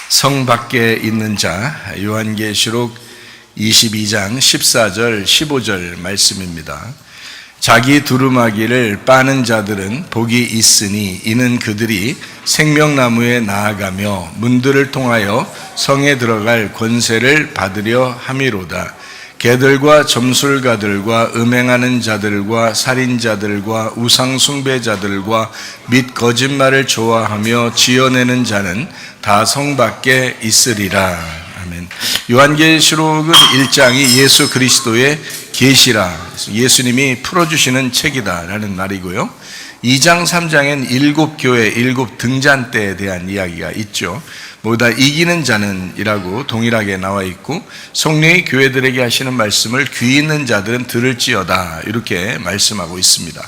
성 밖에 있는 자, 요한계시록 22장 14절 15절 말씀입니다. 자기 두루마기를 빠는 자들은 복이 있으니 이는 그들이 생명나무에 나아가며 문들을 통하여 성에 들어갈 권세를 받으려 함이로다. 개들과 점술가들과 음행하는 자들과 살인자들과 우상숭배자들과 및 거짓말을 좋아하며 지어내는 자는 다 성 밖에 있으리라. 아멘. 요한계시록은 1장이 예수 그리스도의 계시라, 예수님이 풀어주시는 책이다라는 말이고요. 2장 3장엔 7교회 7등잔대에 대한 이야기가 있죠. 모두 이기는 자는 이라고 동일하게 나와 있고, 성령이 교회들에게 하시는 말씀을 귀 있는 자들은 들을지어다 이렇게 말씀하고 있습니다.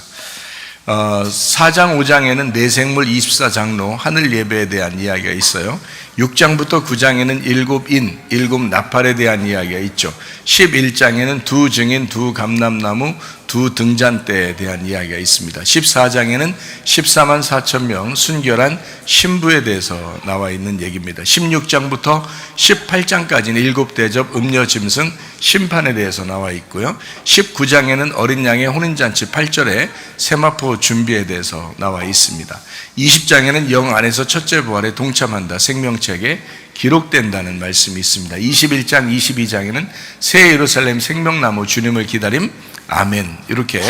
4장 5장에는 내생물 24장로 하늘 예배에 대한 이야기가 있어요. 6장부터 9장에는 7인 7나팔에 대한 이야기가 있죠. 11장에는 2증인 2감람나무 2등잔대에 대한 이야기가 있습니다. 14장에는 14만 4천 명 순결한 신부에 대해서 나와 있는 얘기입니다. 16장부터 18장까지는 7대접 음녀짐승 심판에 대해서 나와 있고요. 19장에는 어린 양의 혼인잔치 8절에 세마포 준비에 대해서 나와 있습니다. 20장에는 영 안에서 첫째 부활에 동참한다, 생명책에 기록된다는 말씀이 있습니다. 21장, 22장에는 새 예루살렘 생명나무 주님을 기다림, 아멘, 이렇게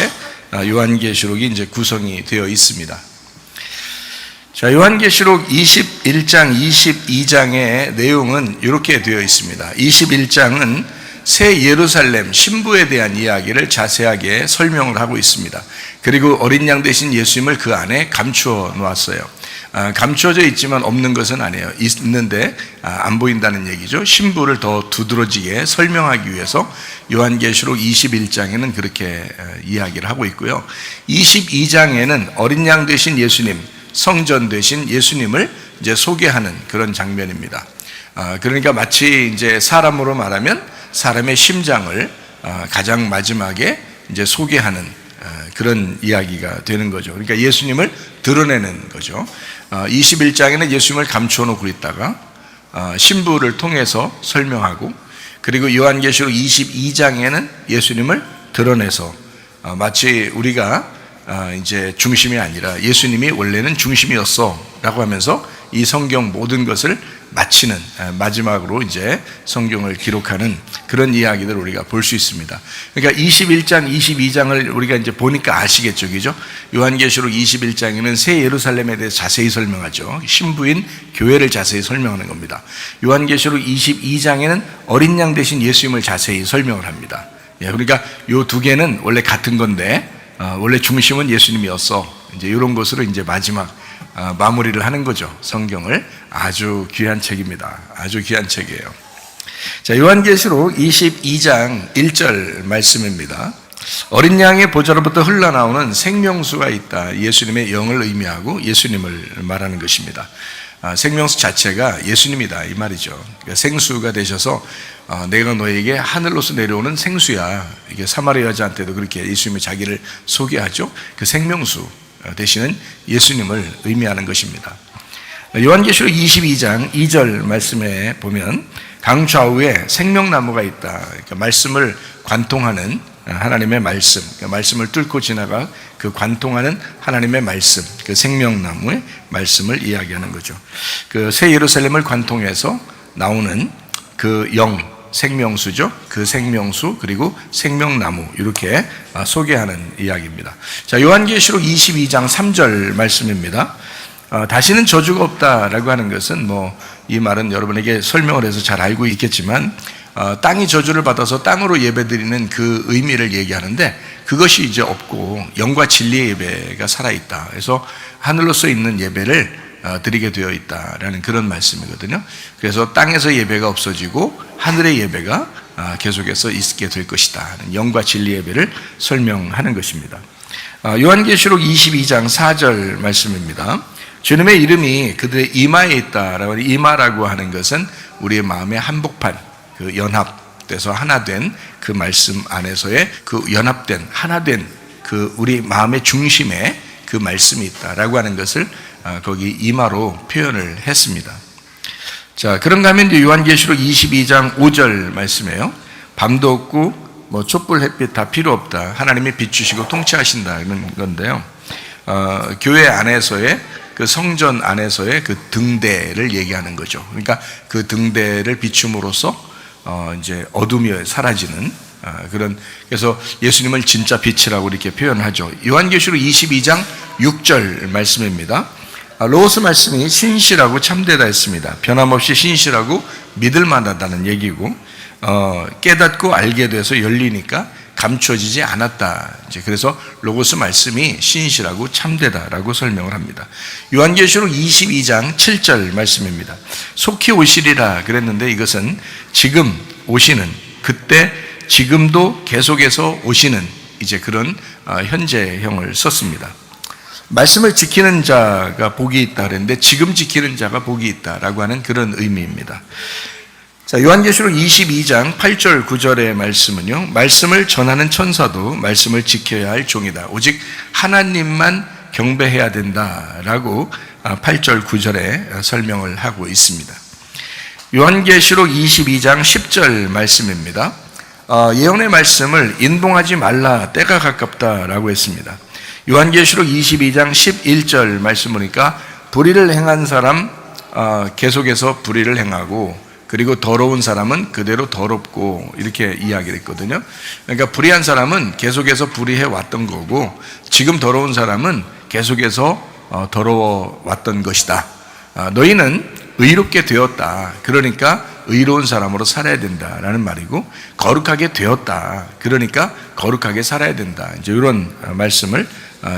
요한계시록이 이제 구성이 되어 있습니다. 자, 요한계시록 21장, 22장의 내용은 이렇게 되어 있습니다. 21장은 새 예루살렘 신부에 대한 이야기를 자세하게 설명을 하고 있습니다. 그리고 어린 양 되신 예수님을 그 안에 감추어 놓았어요. 감추어져 있지만 없는 것은 아니에요. 있는데 안 보인다는 얘기죠. 신부를 더 두드러지게 설명하기 위해서 요한계시록 21장에는 그렇게 이야기를 하고 있고요. 22장에는 어린 양 되신 예수님, 성전 되신 예수님을 이제 소개하는 그런 장면입니다. 그러니까 마치 이제 사람으로 말하면 사람의 심장을 가장 마지막에 이제 소개하는 그런 이야기가 되는 거죠. 그러니까 예수님을 드러내는 거죠. 21장에는 예수님을 감추어 놓고 있다가 신부를 통해서 설명하고, 그리고 요한계시록 22장에는 예수님을 드러내서 마치 우리가 이제 중심이 아니라 예수님이 원래는 중심이었어 라고 하면서 이 성경 모든 것을 마치는, 마지막으로 이제 성경을 기록하는 그런 이야기들을 우리가 볼 수 있습니다. 그러니까 21장, 22장을 우리가 이제 보니까 아시겠죠, 그죠? 요한계시록 21장에는 새 예루살렘에 대해서 자세히 설명하죠. 신부인 교회를 자세히 설명하는 겁니다. 요한계시록 22장에는 어린 양 되신 예수님을 자세히 설명을 합니다. 그러니까 요 두 개는 원래 같은 건데, 원래 중심은 예수님이었어. 이제 이런 것으로 이제 마지막 마무리를 하는 거죠. 성경을. 아주 귀한 책입니다. 아주 귀한 책이에요. 자, 요한계시록 22장 1절 말씀입니다. 어린 양의 보좌로부터 흘러나오는 생명수가 있다. 예수님의 영을 의미하고 예수님을 말하는 것입니다. 생명수 자체가 예수님이다 이 말이죠. 그러니까 생수가 되셔서 내가 너에게 하늘로서 내려오는 생수야. 이게 사마리아 여자한테도 그렇게 예수님이 자기를 소개하죠. 그 생명수 되시는 예수님을 의미하는 것입니다. 요한계시록 22장 2절 말씀에 보면 강 좌우에 생명나무가 있다. 그러니까 말씀을 관통하는 하나님의 말씀, 그러니까 말씀을 뚫고 지나가 그 관통하는 하나님의 말씀, 그 생명나무의 말씀을 이야기하는 거죠. 그 새 예루살렘을 관통해서 나오는 그 영, 생명수죠. 그 생명수, 그리고 생명나무, 이렇게 소개하는 이야기입니다. 자, 요한계시록 22장 3절 말씀입니다. 다시는 저주가 없다라고 하는 것은 이 말은 여러분에게 설명을 해서 잘 알고 있겠지만, 땅이 저주를 받아서 땅으로 예배드리는 그 의미를 얘기하는데, 그것이 이제 없고 영과 진리의 예배가 살아있다. 그래서 하늘로서 있는 예배를 드리게 되어 있다라는 그런 말씀이거든요. 그래서 땅에서 예배가 없어지고 하늘의 예배가 계속해서 있게 될 것이다. 영과 진리 예배를 설명하는 것입니다. 요한계시록 22장 4절 말씀입니다. 주님의 이름이 그들의 이마에 있다라고. 이마라고 하는 것은 우리의 마음의 한복판, 그 연합돼서 하나 된 그 말씀 안에서의 그 연합된, 하나 된 그 우리 마음의 중심에 그 말씀이 있다라고 하는 것을 거기 이마로 표현을 했습니다. 자, 그런가 하면 이제 요한계시록 22장 5절 말씀이에요. 밤도 없고 뭐 촛불 햇빛 다 필요 없다. 하나님이 비추시고 통치하신다 이런 건데요. 교회 안에서의 그 성전 안에서의 그 등대를 얘기하는 거죠. 그러니까 그 등대를 비춤으로써 이제 어둠이 사라지는 그런, 그래서 예수님을 진짜 빛이라고 이렇게 표현하죠. 요한계시록 22장 6절 말씀입니다. 로고스 말씀이 신실하고 참되다 했습니다. 변함없이 신실하고 믿을 만하다는 얘기고, 깨닫고 알게 돼서 열리니까 감춰지지 않았다. 이제 그래서 로고스 말씀이 신실하고 참되다라고 설명을 합니다. 요한계시록 22장 7절 말씀입니다. 속히 오시리라 그랬는데 이것은 지금 오시는, 그때 지금도 계속해서 오시는 이제 그런 현재형을 썼습니다. 말씀을 지키는 자가 복이 있다 그랬는데 지금 지키는 자가 복이 있다라고 하는 그런 의미입니다. 자, 요한계시록 22장 8절 9절의 말씀은요, 말씀을 전하는 천사도 말씀을 지켜야 할 종이다. 오직 하나님만 경배해야 된다라고 8절 9절에 설명을 하고 있습니다. 요한계시록 22장 10절 말씀입니다. 예언의 말씀을 인동하지 말라, 때가 가깝다라고 했습니다. 요한계시록 22장 11절 말씀 보니까 불의를 행한 사람 계속해서 불의를 행하고, 그리고 더러운 사람은 그대로 더럽고, 이렇게 이야기를 했거든요. 그러니까 불의한 사람은 계속해서 불의해 왔던 거고, 지금 더러운 사람은 계속해서 더러워 왔던 것이다. 너희는 의롭게 되었다. 그러니까 의로운 사람으로 살아야 된다라는 말이고, 거룩하게 되었다. 그러니까 거룩하게 살아야 된다. 이제 이런 말씀을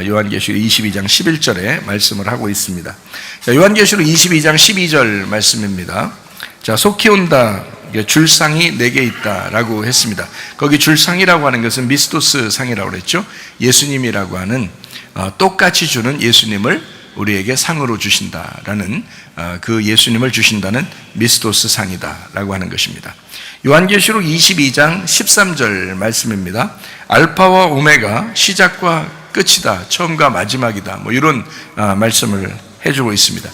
요한계시록 22장 11절에 말씀을 하고 있습니다. 자, 요한계시록 22장 12절 말씀입니다. 자, 속히 온다. 줄상이 내게 있다라고 했습니다. 거기 줄상이라고 하는 것은 미스토스 상이라고 그랬죠. 예수님이라고 하는 똑같이 주는 예수님을 우리에게 상으로 주신다라는, 그 예수님을 주신다는 미스토스 상이다라고 하는 것입니다. 요한계시록 22장 13절 말씀입니다. 알파와 오메가, 시작과 끝이다, 처음과 마지막이다, 뭐 이런 말씀을 해주고 있습니다.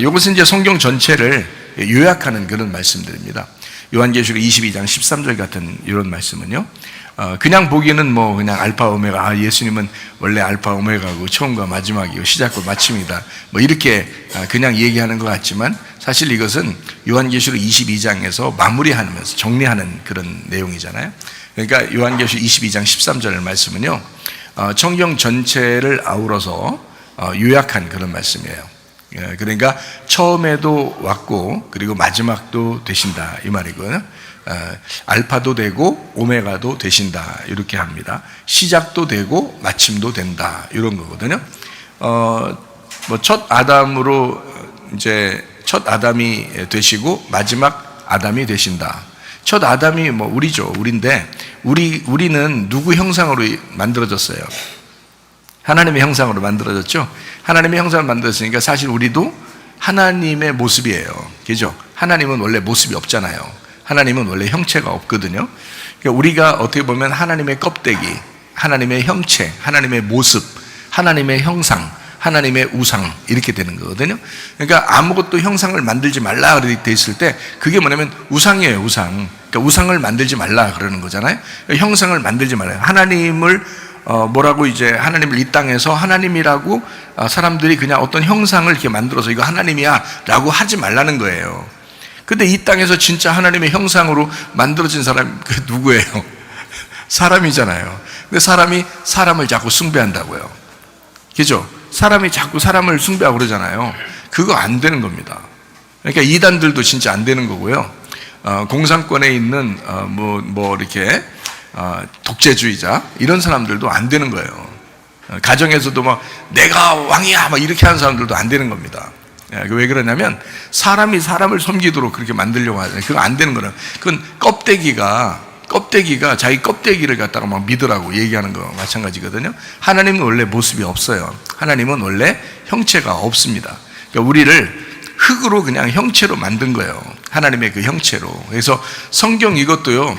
이것은 이제 성경 전체를 요약하는 그런 말씀들입니다. 요한계시록 22장 13절 같은 이런 말씀은요, 그냥 보기에는 뭐 그냥 알파 오메가, 예수님은 원래 알파 오메가고 처음과 마지막이고 시작과 마침이다, 뭐 이렇게 그냥 얘기하는 것 같지만, 사실 이것은 요한계시록 22장에서 마무리하면서 정리하는 그런 내용이잖아요. 그러니까 요한계시록 22장 13절 말씀은요, 성경 전체를 아우러서 요약한 그런 말씀이에요. 그러니까 처음에도 왔고 그리고 마지막도 되신다 이 말이고요. 알파도 되고 오메가도 되신다 이렇게 합니다. 시작도 되고 마침도 된다 이런 거거든요. 뭐 첫 아담으로 이제 첫 아담이 되시고 마지막 아담이 되신다. 첫 아담이 뭐 우리죠. 우리인데 우리는 누구 형상으로 만들어졌어요? 하나님의 형상으로 만들어졌죠. 하나님의 형상을 만들었으니까 사실 우리도 하나님의 모습이에요. 그죠? 하나님은 원래 모습이 없잖아요. 하나님은 원래 형체가 없거든요. 그러니까 우리가 어떻게 보면 하나님의 껍데기, 하나님의 형체, 하나님의 모습, 하나님의 형상, 하나님의 우상 이렇게 되는 거거든요. 그러니까 아무것도 형상을 만들지 말라 그렇게 있을 때 그게 뭐냐면 우상이에요. 우상. 그러니까 우상을 만들지 말라 그러는 거잖아요. 형상을 만들지 말아요. 하나님을 뭐라고 이제 하나님을 이 땅에서 하나님이라고 사람들이 그냥 어떤 형상을 이렇게 만들어서 이거 하나님이야 라고 하지 말라는 거예요. 근데 이 땅에서 진짜 하나님의 형상으로 만들어진 사람 그 누구예요? 사람이잖아요. 근데 사람이 사람을 자꾸 숭배한다고요. 그죠? 사람이 자꾸 사람을 숭배하고 그러잖아요. 그거 안 되는 겁니다. 그러니까 이단들도 진짜 안 되는 거고요. 공산권에 있는 뭐 이렇게 독재주의자 이런 사람들도 안 되는 거예요. 가정에서도 막 내가 왕이야 막 이렇게 하는 사람들도 안 되는 겁니다. 왜 그러냐면 사람이 사람을 섬기도록 그렇게 만들려고 하잖아요. 그거 안 되는 거는 그건 껍데기가 자기 껍데기를 갖다가 막 믿으라고 얘기하는 거 마찬가지거든요. 하나님은 원래 모습이 없어요. 하나님은 원래 형체가 없습니다. 그러니까 우리를 흙으로 그냥 형체로 만든 거예요. 하나님의 그 형체로. 그래서 성경 이것도요,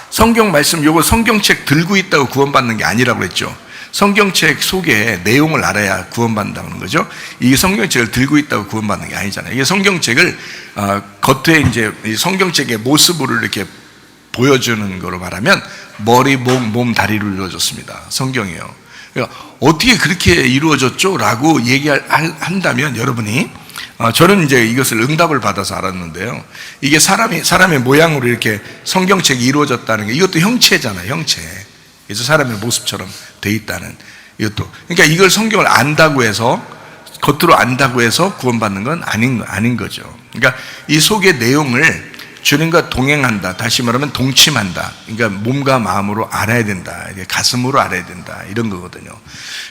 성경 말씀 요거 성경책 들고 있다고 구원받는 게 아니라고 그랬죠. 성경책 속에 내용을 알아야 구원받는다는 거죠. 이게 성경책을 들고 있다고 구원받는 게 아니잖아요. 이게 성경책을 겉에 이제 성경책의 모습으로 이렇게 보여주는 거로 말하면 머리, 몸, 다리로 이루어졌습니다. 성경이요. 그러니까 어떻게 그렇게 이루어졌죠? 라고 얘기한다면 여러분이 저는 이제 이것을 응답을 받아서 알았는데요. 이게 사람의 모양으로 이렇게 성경책이 이루어졌다는 게 이것도 형체잖아요. 형체. 그래서 사람의 모습처럼 돼 있다는 이것도. 그러니까 이걸 성경을 안다고 해서 겉으로 안다고 해서 구원받는 건 아닌 거죠. 그러니까 이 속의 내용을 주님과 동행한다. 다시 말하면 동침한다. 그러니까 몸과 마음으로 알아야 된다. 가슴으로 알아야 된다. 이런 거거든요.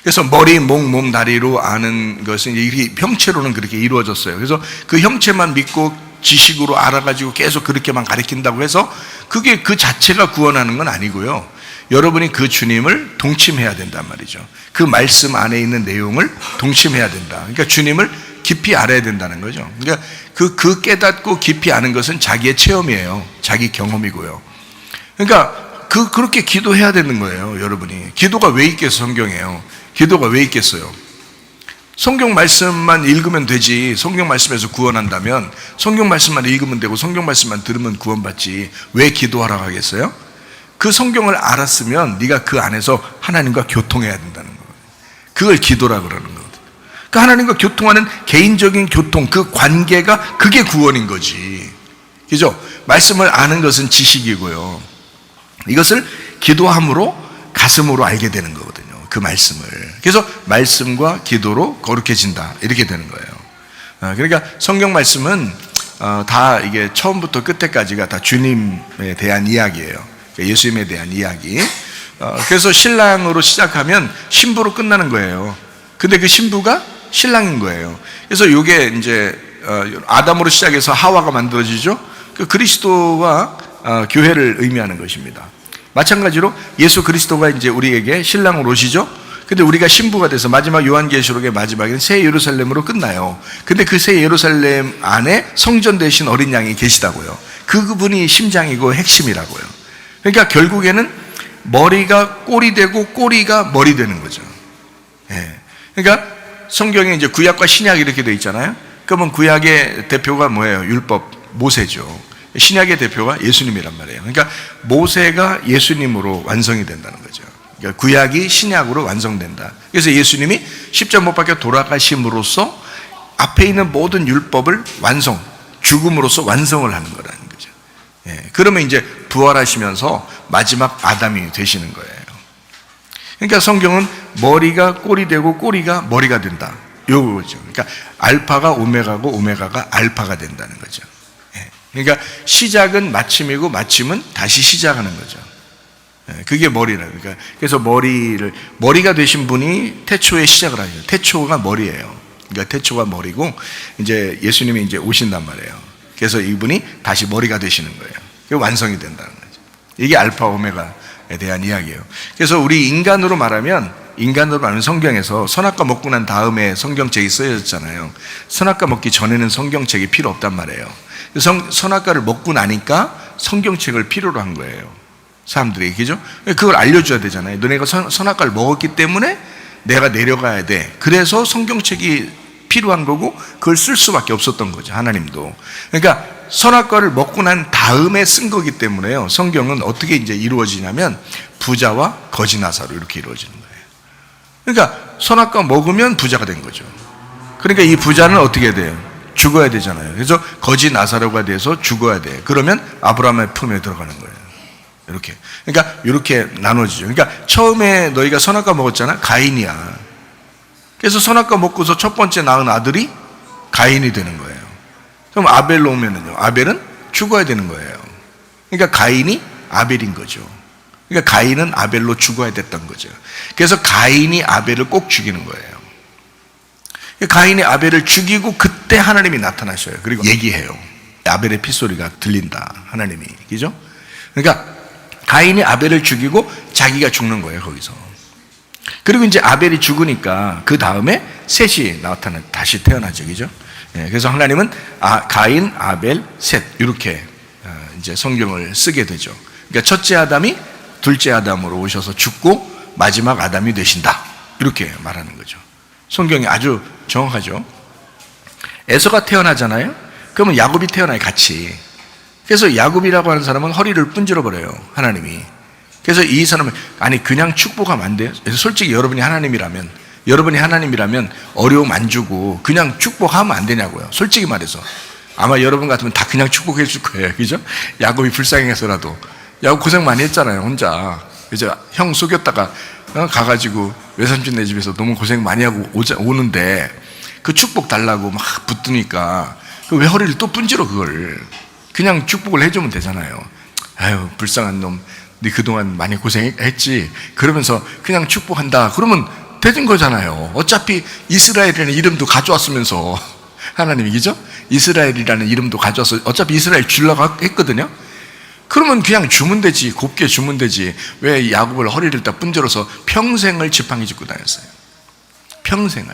그래서 머리, 몸, 다리로 아는 것은 이렇게 형체로는 그렇게 이루어졌어요. 그래서 그 형체만 믿고 지식으로 알아가지고 계속 그렇게만 가르친다고 해서 그게 그 자체가 구원하는 건 아니고요. 여러분이 그 주님을 동침해야 된단 말이죠. 그 말씀 안에 있는 내용을 동침해야 된다. 그러니까 주님을 깊이 알아야 된다는 거죠. 그러니까 그 깨닫고 깊이 아는 것은 자기의 체험이에요. 자기 경험이고요. 그러니까 그렇게 기도해야 되는 거예요, 여러분이. 기도가 왜 있겠어, 성경에요? 기도가 왜 있겠어요? 성경 말씀만 읽으면 되지. 성경 말씀에서 구원한다면 성경 말씀만 읽으면 되고 성경 말씀만 들으면 구원받지. 왜 기도하라고 하겠어요? 그 성경을 알았으면 네가 그 안에서 하나님과 교통해야 된다는 거예요. 그걸 기도라고 그러는 거예요. 그 하나님과 교통하는 개인적인 교통, 그 관계가 그게 구원인 거지. 그죠? 말씀을 아는 것은 지식이고요. 이것을 기도함으로 가슴으로 알게 되는 거거든요. 그 말씀을. 그래서 말씀과 기도로 거룩해진다. 이렇게 되는 거예요. 그러니까 성경 말씀은 다 이게 처음부터 끝에까지가 다 주님에 대한 이야기예요. 예수님에 대한 이야기. 그래서 신랑으로 시작하면 신부로 끝나는 거예요. 근데 그 신부가 신랑인 거예요. 그래서 이게 이제 아담으로 시작해서 하와가 만들어지죠. 그 그리스도와 교회를 의미하는 것입니다. 마찬가지로 예수 그리스도가 이제 우리에게 신랑으로 오시죠. 근데 우리가 신부가 돼서 마지막 요한계시록의 마지막에는 새 예루살렘으로 끝나요. 근데 그 새 예루살렘 안에 성전 되신 어린 양이 계시다고요. 그분이 심장이고 핵심이라고요. 그러니까 결국에는 머리가 꼴이 되고 꼬리가 머리 되는 거죠. 예. 그러니까 성경에 이제 구약과 신약이 이렇게 되어 있잖아요. 그러면 구약의 대표가 뭐예요? 율법, 모세죠. 신약의 대표가 예수님이란 말이에요. 그러니까 모세가 예수님으로 완성이 된다는 거죠. 그러니까 구약이 신약으로 완성된다. 그래서 예수님이 십자가 못 박혀 돌아가심으로써 앞에 있는 모든 율법을 죽음으로써 완성을 하는 거라는 거죠. 예. 그러면 이제 부활하시면서 마지막 아담이 되시는 거예요. 그러니까 성경은 머리가 꼴이 되고 꼬리가 머리가 된다. 요거죠. 그러니까 알파가 오메가고 오메가가 알파가 된다는 거죠. 그러니까 시작은 마침이고 마침은 다시 시작하는 거죠. 그게 머리라. 그러니까 그래서 머리가 되신 분이 태초에 시작을 하죠. 태초가 머리예요. 그러니까 태초가 머리고 이제 예수님이 이제 오신단 말이에요. 그래서 이분이 다시 머리가 되시는 거예요. 그게 완성이 된다는 거죠. 이게 알파 오메가에 대한 이야기예요. 그래서 우리 인간으로 말하면 성경에서 선악과 먹고 난 다음에 성경책이 쓰여졌잖아요. 선악과 먹기 전에는 성경책이 필요 없단 말이에요. 선악과를 먹고 나니까 성경책을 필요로 한 거예요. 사람들이. 그죠? 그걸 알려줘야 되잖아요. 너네가 선악과를 먹었기 때문에 내가 내려가야 돼. 그래서 성경책이 필요한 거고 그걸 쓸 수밖에 없었던 거죠. 하나님도. 그러니까 선악과를 먹고 난 다음에 쓴 거기 때문에요. 성경은 어떻게 이제 이루어지냐면 부자와 거지 나사로 이렇게 이루어지는 거예요. 그러니까 선악과 먹으면 부자가 된 거죠. 그러니까 이 부자는 어떻게 돼요? 죽어야 되잖아요. 그래서 거지 나사로가 돼서 죽어야 돼. 그러면 아브라함의 품에 들어가는 거예요. 이렇게. 그러니까 이렇게 나눠지죠. 그러니까 처음에 너희가 선악과 먹었잖아. 가인이야. 그래서 선악과 먹고서 첫 번째 낳은 아들이 가인이 되는 거예요. 그럼 아벨로 오면은요. 아벨은 죽어야 되는 거예요. 그러니까 가인이 아벨인 거죠. 그러니까 가인은 아벨로 죽어야 됐던 거죠. 그래서 가인이 아벨을 꼭 죽이는 거예요. 가인이 아벨을 죽이고 그때 하나님이 나타나셔요. 그리고 얘기해요. 아벨의 핏소리가 들린다. 하나님이. 그죠? 그러니까 가인이 아벨을 죽이고 자기가 죽는 거예요. 거기서. 그리고 이제 아벨이 죽으니까 그 다음에 셋이 다시 태어나죠. 그죠? 그래서 하나님은 가인, 아벨, 셋 이렇게 이제 성경을 쓰게 되죠. 그러니까 첫째 아담이 둘째 아담으로 오셔서 죽고 마지막 아담이 되신다. 이렇게 말하는 거죠. 성경이 아주 정확하죠. 에서가 태어나잖아요. 그러면 야곱이 태어나요, 같이. 그래서 야곱이라고 하는 사람은 허리를 분질러 버려요, 하나님이. 그래서 이 사람은 아니 그냥 축복하면 안 돼요. 솔직히 여러분이 하나님이라면 어려움 안 주고 그냥 축복하면 안 되냐고요. 솔직히 말해서 아마 여러분 같으면 다 그냥 축복해 줄 거예요, 그죠? 야곱이 불쌍해서라도. 야곱 고생 많이 했잖아요, 혼자. 그죠? 형 속였다가 가가지고 외삼촌 네 집에서 너무 고생 많이 하고 오는데 그 축복 달라고 막 붙드니까 왜 허리를 또 분질러 그걸. 그냥 축복을 해주면 되잖아요. 아유 불쌍한 놈, 네 그동안 많이 고생했지. 그러면서 그냥 축복한다. 그러면 되는 거잖아요. 어차피 이스라엘이라는 이름도 가져왔으면서 하나님이, 그죠? 이스라엘이라는 이름도 가져와서 어차피 이스라엘 주려고 했거든요. 그러면 그냥 주면 되지. 곱게 주면 되지. 왜 야곱을 허리를 딱 분질러서 평생을 지팡이 짚고 다녔어요. 평생을.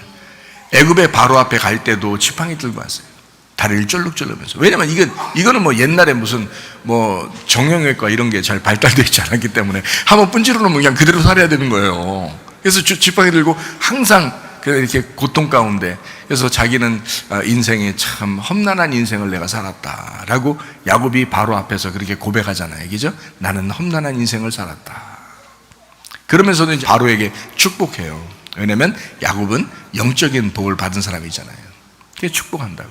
애굽의 바로 앞에 갈 때도 지팡이 들고 왔어요. 다리를 쫄룩쫄룩하면서. 왜냐면 이거는 뭐 옛날에 무슨 뭐 정형외과 이런 게 잘 발달되어 있지 않았기 때문에 한번 분질러 놓으면 그냥 그대로 살아야 되는 거예요. 그래서 지팡이 들고 항상 이렇게 고통 가운데. 그래서 자기는 인생에 참 험난한 인생을 내가 살았다라고 야곱이 바로 앞에서 그렇게 고백하잖아요, 그죠? 나는 험난한 인생을 살았다. 그러면서도 이제 바로에게 축복해요. 왜냐면 야곱은 영적인 복을 받은 사람이잖아요. 그게 축복한다고.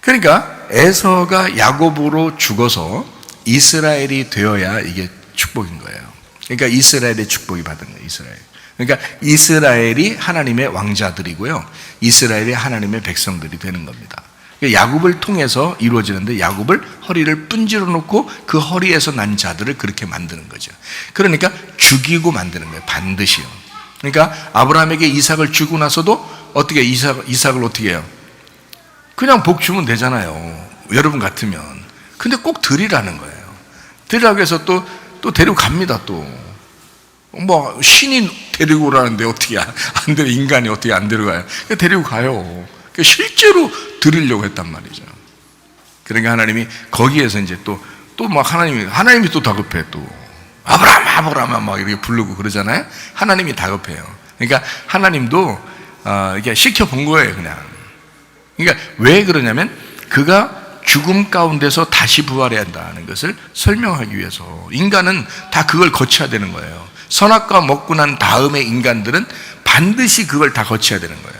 그러니까 에서가 야곱으로 죽어서 이스라엘이 되어야 이게 축복인 거예요. 그러니까 이스라엘의 축복이 받은 거예요, 이스라엘. 그러니까 이스라엘이 하나님의 왕자들이고요, 이스라엘이 하나님의 백성들이 되는 겁니다. 그러니까 야곱을 통해서 이루어지는데 야곱을 허리를 분질러 놓고 그 허리에서 난 자들을 그렇게 만드는 거죠. 그러니까 죽이고 만드는 거예요, 반드시요. 그러니까 아브라함에게 이삭을 주고 나서도 어떻게 이삭을 어떻게 해요? 그냥 복 주면 되잖아요, 여러분 같으면. 근데 꼭 드리라는 거예요. 드리라고 해서 또 데리고 갑니다. 또 뭐 신이 데리고 오라는데 어떻게 안 데리고, 인간이 어떻게 안 데려가요? 데리고 가요. 실제로 드리려고 했단 말이죠. 그러니까 하나님이 거기에서 이제 또 막 하나님이 또 다급해. 또 아브라함 막 이렇게 부르고 그러잖아요. 하나님이 다급해요. 그러니까 하나님도 이게 시켜본 거예요, 그냥. 그러니까 왜 그러냐면 그가 죽음 가운데서 다시 부활해야 한다는 것을 설명하기 위해서. 인간은 다 그걸 거쳐야 되는 거예요. 선악과 먹고 난 다음에 인간들은 반드시 그걸 다 거쳐야 되는 거예요.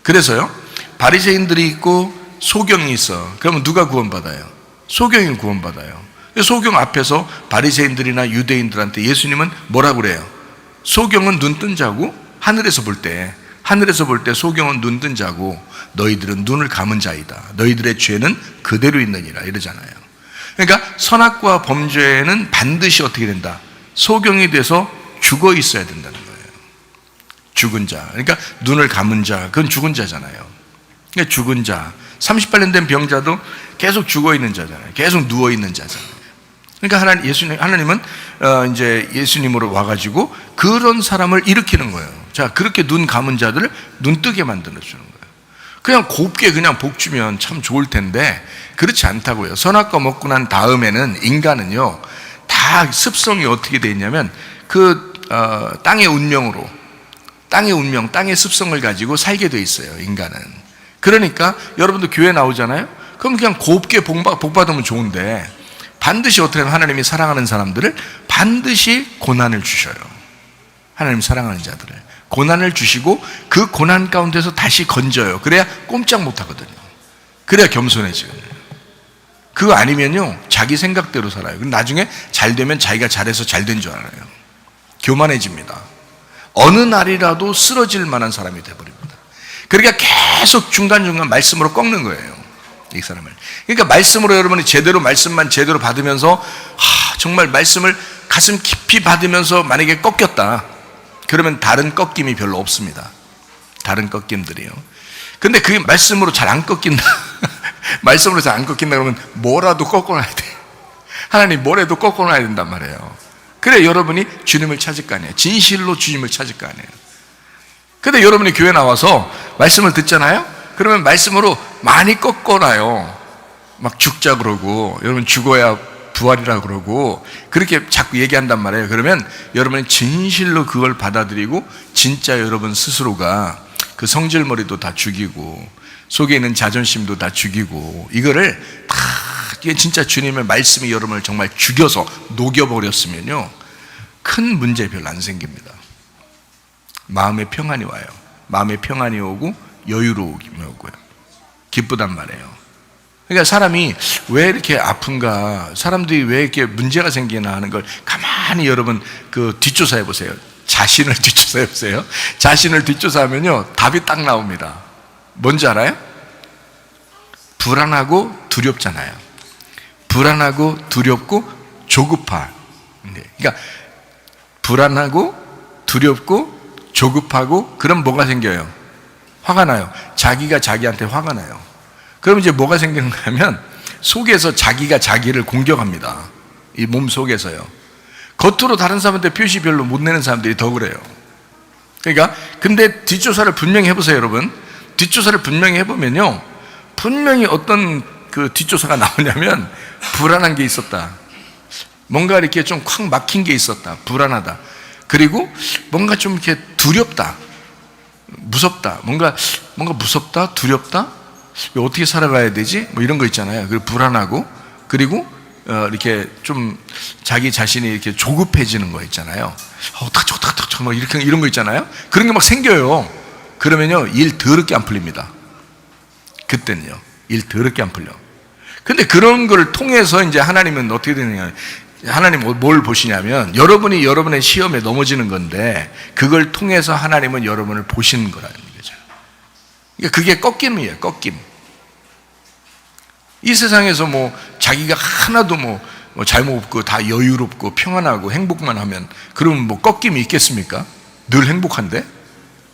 그래서요, 바리새인들이 있고 소경이 있어. 그러면 누가 구원받아요? 소경이 구원받아요. 소경 앞에서 바리새인들이나 유대인들한테 예수님은 뭐라고 그래요? 소경은 눈 뜬 자고, 하늘에서 볼 때 소경은 눈 뜬 자고 너희들은 눈을 감은 자이다. 너희들의 죄는 그대로 있느니라 이러잖아요. 그러니까 선악과 범죄는 반드시 어떻게 된다? 소경이 돼서 죽어 있어야 된다는 거예요. 죽은 자. 그러니까 눈을 감은 자, 그건 죽은 자잖아요. 그러니까 죽은 자. 38년 된 병자도 계속 죽어 있는 자잖아요. 계속 누워 있는 자잖아요. 그러니까 하나님은 이제 예수님으로 와가지고 그런 사람을 일으키는 거예요. 자, 그렇게 눈 감은 자들을 눈 뜨게 만들어 주는 거예요. 그냥 곱게 그냥 복 주면 참 좋을 텐데 그렇지 않다고요. 선악과 먹고 난 다음에는 인간은요, 다 습성이 어떻게 돼 있냐면 땅의 운명으로, 땅의 습성을 가지고 살게 돼 있어요, 인간은. 그러니까 여러분도 교회 나오잖아요. 그럼 그냥 곱게 복 받으면 좋은데 반드시 어떻게 하면 하나님이 사랑하는 사람들을 반드시 고난을 주셔요. 하나님 사랑하는 자들을 고난을 주시고 그 고난 가운데서 다시 건져요. 그래야 꼼짝 못 하거든요. 그래야 겸손해지거든요. 그거 아니면요, 자기 생각대로 살아요. 나중에 잘 되면 자기가 잘해서 잘 된 줄 알아요. 교만해집니다. 어느 날이라도 쓰러질 만한 사람이 되어버립니다. 그러니까 계속 중간중간 말씀으로 꺾는 거예요, 이 사람을. 그러니까 말씀으로 여러분이 말씀만 제대로 받으면서 정말 말씀을 가슴 깊이 받으면서 만약에 꺾였다, 그러면 다른 꺾임이 별로 없습니다. 다른 꺾임들이요. 근데 그게 말씀으로 잘 안 꺾인다. 말씀으로 잘 안 꺾인다 그러면 뭐라도 꺾어놔야 돼. 하나님 뭐라도 꺾어놔야 된단 말이에요. 그래 여러분이 주님을 찾을 거 아니에요. 진실로 주님을 찾을 거 아니에요. 근데 여러분이 교회 나와서 말씀을 듣잖아요. 그러면 말씀으로 많이 꺾어놔요. 막 죽자 그러고, 여러분 죽어야 부활이라고 그러고 그렇게 자꾸 얘기한단 말이에요. 그러면 여러분이 진실로 그걸 받아들이고 진짜 여러분 스스로가 그 성질머리도 다 죽이고 속에 있는 자존심도 다 죽이고 이거를 다 이게 진짜 주님의 말씀이 여러분을 정말 죽여서 녹여버렸으면요 큰 문제 별로 안 생깁니다. 마음의 평안이 와요. 마음의 평안이 오고 여유로움이 오고요. 기쁘단 말이에요. 그러니까 사람이 왜 이렇게 아픈가, 사람들이 왜 이렇게 문제가 생기나 하는 걸 가만히 여러분 그 뒷조사해 보세요. 자신을 뒷조사해 보세요. 자신을 뒷조사하면요 답이 딱 나옵니다. 뭔지 알아요? 불안하고 두렵잖아요. 불안하고 두렵고 조급한. 그러니까 불안하고 두렵고 조급하고 그럼 뭐가 생겨요? 화가 나요. 자기가 자기한테 화가 나요. 그럼 이제 뭐가 생기는 거냐면 속에서 자기가 자기를 공격합니다. 이 몸 속에서요. 겉으로 다른 사람한테 표시 별로 못 내는 사람들이 더 그래요. 그러니까 근데 뒷조사를 분명히 해보세요, 여러분. 뒷조사를 분명히 해보면요, 분명히 어떤 그 뒷조사가 나오냐면 불안한 게 있었다. 뭔가 이렇게 좀 콱 막힌 게 있었다. 불안하다. 그리고 뭔가 좀 이렇게 두렵다. 무섭다. 뭔가 무섭다, 두렵다. 어떻게 살아가야 되지? 뭐 이런 거 있잖아요. 그리고 불안하고 그리고 이렇게 좀 자기 자신이 이렇게 조급해지는 거 있잖아요. 어떡하지 뭐 이렇게 이런 거 있잖아요. 그런 게 막 생겨요. 그러면요 일 더럽게 안 풀립니다. 그때는요 일 더럽게 안 풀려. 근데 그런 걸 통해서 이제 하나님은 어떻게 되느냐? 하나님 뭘 보시냐면 여러분이 여러분의 시험에 넘어지는 건데 그걸 통해서 하나님은 여러분을 보시는 거라는 거죠. 그러니까 그게 꺾임이에요. 꺾임. 이 세상에서 뭐 자기가 하나도 뭐 잘못 없고 다 여유롭고 평안하고 행복만 하면 그러면 뭐 꺾임이 있겠습니까? 늘 행복한데?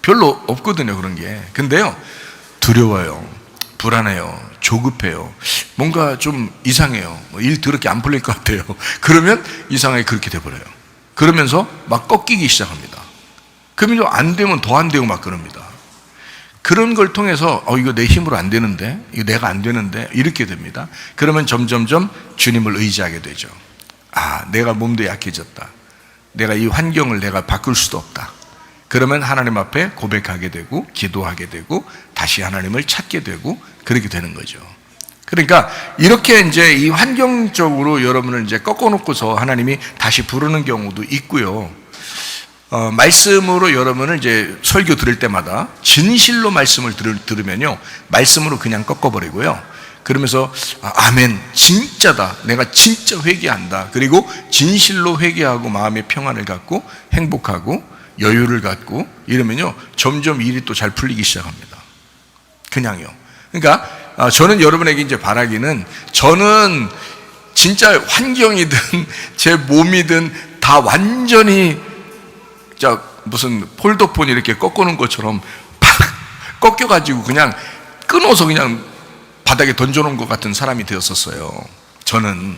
별로 없거든요 그런 게. 근데요 두려워요, 불안해요, 조급해요, 뭔가 좀 이상해요, 일 더럽게 안 풀릴 것 같아요. 그러면 이상하게 그렇게 돼버려요. 그러면서 막 꺾이기 시작합니다. 그러면 안 되면 더 안 되고 막 그럽니다. 그런 걸 통해서 이거 내 힘으로 안 되는데, 이거 내가 안 되는데 이렇게 됩니다. 그러면 점점점 주님을 의지하게 되죠. 내가 몸도 약해졌다. 내가 이 환경을 내가 바꿀 수도 없다. 그러면 하나님 앞에 고백하게 되고 기도하게 되고 다시 하나님을 찾게 되고 그렇게 되는 거죠. 그러니까 이렇게 이제 이 환경적으로 여러분을 이제 꺾어놓고서 하나님이 다시 부르는 경우도 있고요. 말씀으로 여러분을 이제 설교 들을 때마다 진실로 말씀을 들으면요 말씀으로 그냥 꺾어버리고요. 그러면서 아멘, 진짜다, 내가 진짜 회개한다. 그리고 진실로 회개하고 마음의 평안을 갖고 행복하고 여유를 갖고 이러면요 점점 일이 또 잘 풀리기 시작합니다. 그냥요. 그러니까 저는 여러분에게 이제 바라기는, 저는 진짜 환경이든 제 몸이든 다 완전히 무슨 폴더폰 이렇게 꺾어놓은 것처럼 팍 꺾여가지고 그냥 끊어서 그냥 바닥에 던져놓은 것 같은 사람이 되었었어요, 저는.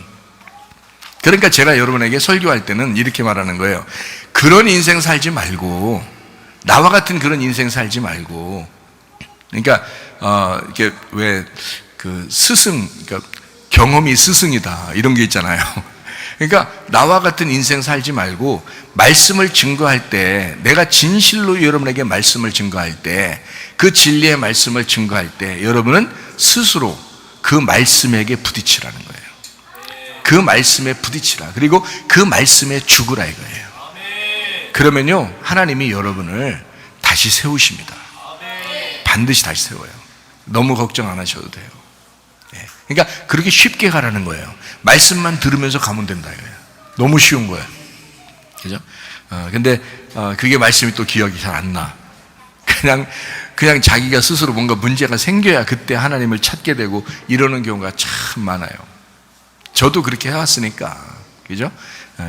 그러니까 제가 여러분에게 설교할 때는 이렇게 말하는 거예요. 그런 인생 살지 말고, 나와 같은 그런 인생 살지 말고, 그러니까 이게 왜 그 스승, 그러니까 경험이 스승이다 이런 게 있잖아요. 그러니까 나와 같은 인생 살지 말고 말씀을 증거할 때, 내가 진실로 여러분에게 말씀을 증거할 때, 그 진리의 말씀을 증거할 때 여러분은 스스로 그 말씀에게 부딪히라는 거예요. 그 말씀에 부딪히라. 그리고 그 말씀에 죽으라 이거예요. 그러면요 하나님이 여러분을 다시 세우십니다. 반드시 다시 세워요. 너무 걱정 안 하셔도 돼요. 그러니까 그렇게 쉽게 가라는 거예요. 말씀만 들으면서 가면 된다 이거예요. 너무 쉬운 거예요. 그죠? 근데 그게 말씀이 또 기억이 잘 안 나. 그냥 자기가 스스로 뭔가 문제가 생겨야 그때 하나님을 찾게 되고 이러는 경우가 참 많아요. 저도 그렇게 해왔으니까. 그죠?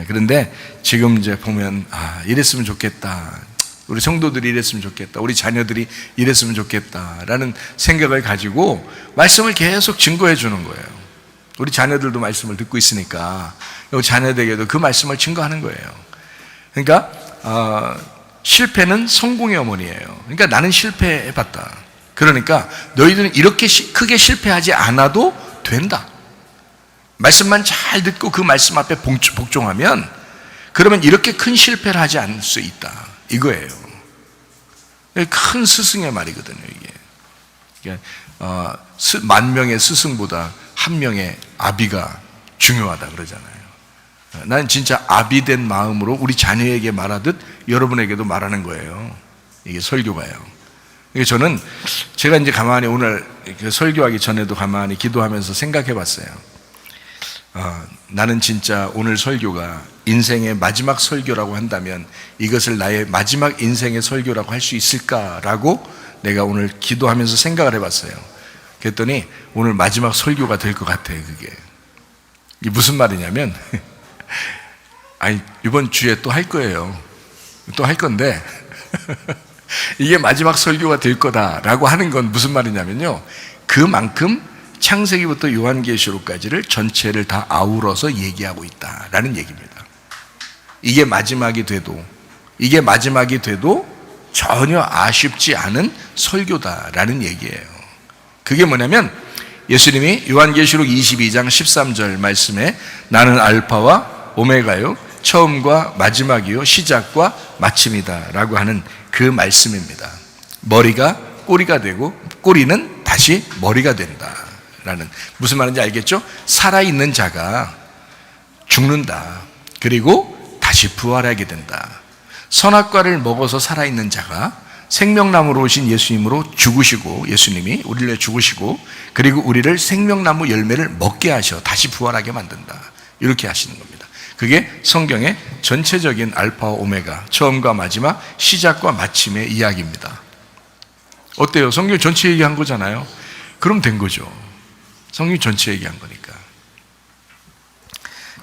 그런데 지금 이제 보면 이랬으면 좋겠다, 우리 성도들이 이랬으면 좋겠다, 우리 자녀들이 이랬으면 좋겠다라는 생각을 가지고 말씀을 계속 증거해 주는 거예요. 우리 자녀들도 말씀을 듣고 있으니까 자녀들에게도 그 말씀을 증거하는 거예요. 그러니까 실패는 성공의 어머니예요. 그러니까 나는 실패해봤다. 그러니까 너희들은 이렇게 크게 실패하지 않아도 된다. 말씀만 잘 듣고 그 말씀 앞에 복종하면 그러면 이렇게 큰 실패를 하지 않을 수 있다 이거예요. 큰 스승의 말이거든요. 이게 만 명의 스승보다 한 명의 아비가 중요하다 그러잖아요. 난 진짜 아비된 마음으로 우리 자녀에게 말하듯 여러분에게도 말하는 거예요. 이게 설교가요. 저는 제가 이제 가만히 오늘 설교하기 전에도 가만히 기도하면서 생각해 봤어요. 나는 진짜 오늘 설교가 인생의 마지막 설교라고 한다면 이것을 나의 마지막 인생의 설교라고 할 수 있을까라고 내가 오늘 기도하면서 생각을 해봤어요. 그랬더니 오늘 마지막 설교가 될 것 같아요. 그게 이게 무슨 말이냐면 아니 이번 주에 또 할 거예요. 또 할 건데 이게 마지막 설교가 될 거다라고 하는 건 무슨 말이냐면요, 그만큼 창세기부터 요한계시록까지를 전체를 다 아우러서 얘기하고 있다라는 얘기입니다. 이게 마지막이 돼도 전혀 아쉽지 않은 설교다라는 얘기예요. 그게 뭐냐면 예수님이 요한계시록 22장 13절 말씀에 나는 알파와 오메가요 처음과 마지막이요 시작과 마침이다 라고 하는 그 말씀입니다. 머리가 꼬리가 되고 꼬리는 다시 머리가 된다 라는, 무슨 말인지 알겠죠? 살아있는 자가 죽는다. 그리고 다시 부활하게 된다. 선악과를 먹어서 살아있는 자가 생명나무로 오신 예수님으로 죽으시고, 예수님이 우리를 위해 죽으시고 그리고 우리를 생명나무 열매를 먹게 하셔 다시 부활하게 만든다. 이렇게 하시는 겁니다. 그게 성경의 전체적인 알파와 오메가, 처음과 마지막, 시작과 마침의 이야기입니다. 어때요? 성경 전체 얘기한 거잖아요. 그럼 된 거죠. 성경 전체 얘기한 거니까.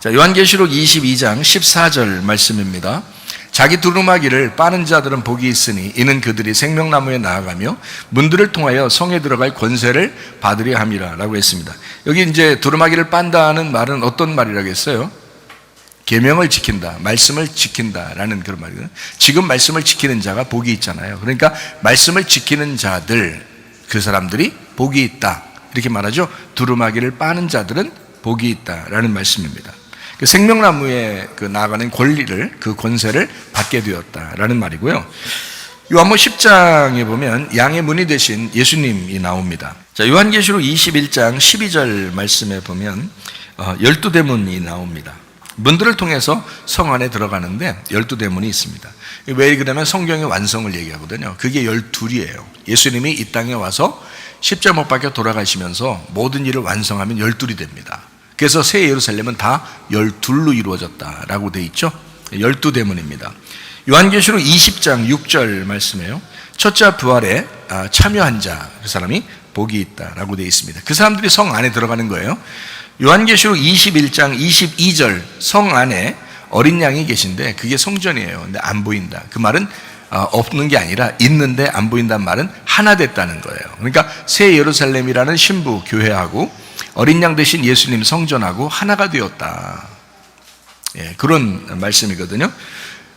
자, 요한계시록 22장 14절 말씀입니다. 자기 두루마기를 빠는 자들은 복이 있으니 이는 그들이 생명나무에 나아가며 문들을 통하여 성에 들어갈 권세를 받으려 함이라 라고 했습니다. 여기 이제 두루마기를 빤다는 말은 어떤 말이라고 했어요? 계명을 지킨다, 말씀을 지킨다라는 그런 말이거든요. 지금 말씀을 지키는 자가 복이 있잖아요. 그러니까 말씀을 지키는 자들, 그 사람들이 복이 있다 이렇게 말하죠. 두루마기를 빠는 자들은 복이 있다라는 말씀입니다. 생명나무에 나아가는 권리를, 그 권세를 받게 되었다라는 말이고요. 요한복음 10장에 보면 양의 문이 되신 예수님이 나옵니다. 자, 요한계시록 21장 12절 말씀에 보면 12대문이 나옵니다. 문들을 통해서 성 안에 들어가는데 12대문이 있습니다. 왜 그러냐면 성경의 완성을 얘기하거든요. 그게 12이에요. 예수님이 이 땅에 와서 십자가 못 박혀 돌아가시면서 모든 일을 완성하면 12이 됩니다. 그래서 새 예루살렘은 다 12로 이루어졌다라고 되어 있죠. 12대문입니다. 요한계시록 20장 6절 말씀이에요. 첫째 부활에 참여한 자, 그 사람이 복이 있다라고 되어 있습니다. 그 사람들이 성 안에 들어가는 거예요. 요한계시록 21장 22절 성 안에 어린 양이 계신데 그게 성전이에요. 근데 안 보인다. 그 말은 없는 게 아니라 있는데 안 보인다는 말은 하나 됐다는 거예요. 그러니까 새 예루살렘이라는 신부 교회하고 어린 양 대신 예수님 성전하고 하나가 되었다. 그런 말씀이거든요.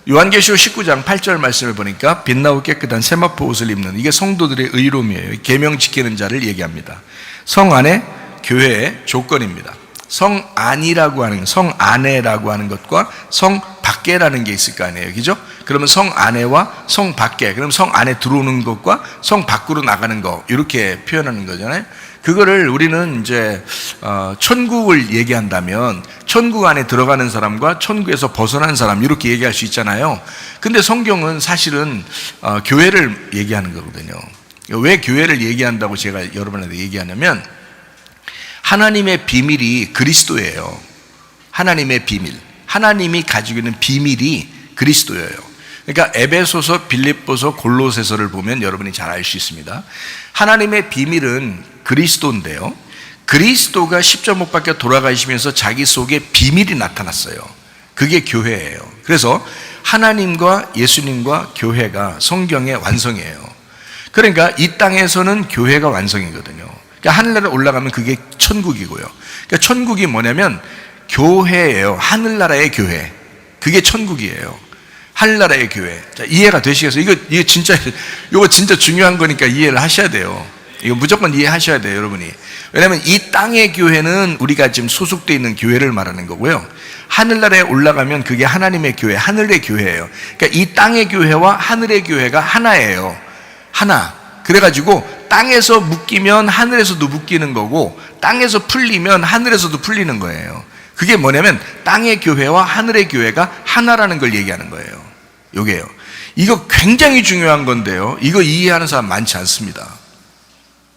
요한계시록 19장 8절 말씀을 보니까 빛나고 깨끗한 세마포 옷을 입는, 이게 성도들의 의로움이에요. 계명 지키는 자를 얘기합니다. 성 안에 교회의 조건입니다. 성 안이라고 하는, 성 안에라고 하는 것과 성 밖에라는 게 있을 거 아니에요. 그죠? 그러면 성 안에와 성 밖에, 그럼 성 안에 들어오는 것과 성 밖으로 나가는 거, 이렇게 표현하는 거잖아요. 그거를 우리는 이제 천국을 얘기한다면 천국 안에 들어가는 사람과 천국에서 벗어난 사람, 이렇게 얘기할 수 있잖아요. 근데 성경은 사실은 교회를 얘기하는 거거든요. 왜 교회를 얘기한다고 제가 여러분한테 얘기하냐면, 하나님의 비밀이 그리스도예요. 하나님의 비밀, 하나님이 가지고 있는 비밀이 그리스도예요. 그러니까 에베소서, 빌립보서, 골로새서를 보면 여러분이 잘 알 수 있습니다. 하나님의 비밀은 그리스도인데요, 그리스도가 십자가 못 박혀 돌아가시면서 자기 속에 비밀이 나타났어요. 그게 교회예요. 그래서 하나님과 예수님과 교회가 성경의 완성이에요. 그러니까 이 땅에서는 교회가 완성이거든요. 그러니까 하늘나라에 올라가면 그게 천국이고요. 그러니까 천국이 뭐냐면 교회예요. 하늘나라의 교회. 그게 천국이에요. 하늘나라의 교회. 자, 이해가 되시겠어요? 이거 진짜 중요한 거니까 이해를 하셔야 돼요. 이거 무조건 이해하셔야 돼요, 여러분이. 왜냐하면 이 땅의 교회는 우리가 지금 소속되어 있는 교회를 말하는 거고요. 하늘나라에 올라가면 그게 하나님의 교회, 하늘의 교회예요. 그러니까 이 땅의 교회와 하늘의 교회가 하나예요. 하나. 그래가지고 땅에서 묶이면 하늘에서도 묶이는 거고, 땅에서 풀리면 하늘에서도 풀리는 거예요. 그게 뭐냐면 땅의 교회와 하늘의 교회가 하나라는 걸 얘기하는 거예요. 요게요. 이거 굉장히 중요한 건데요, 이거 이해하는 사람 많지 않습니다.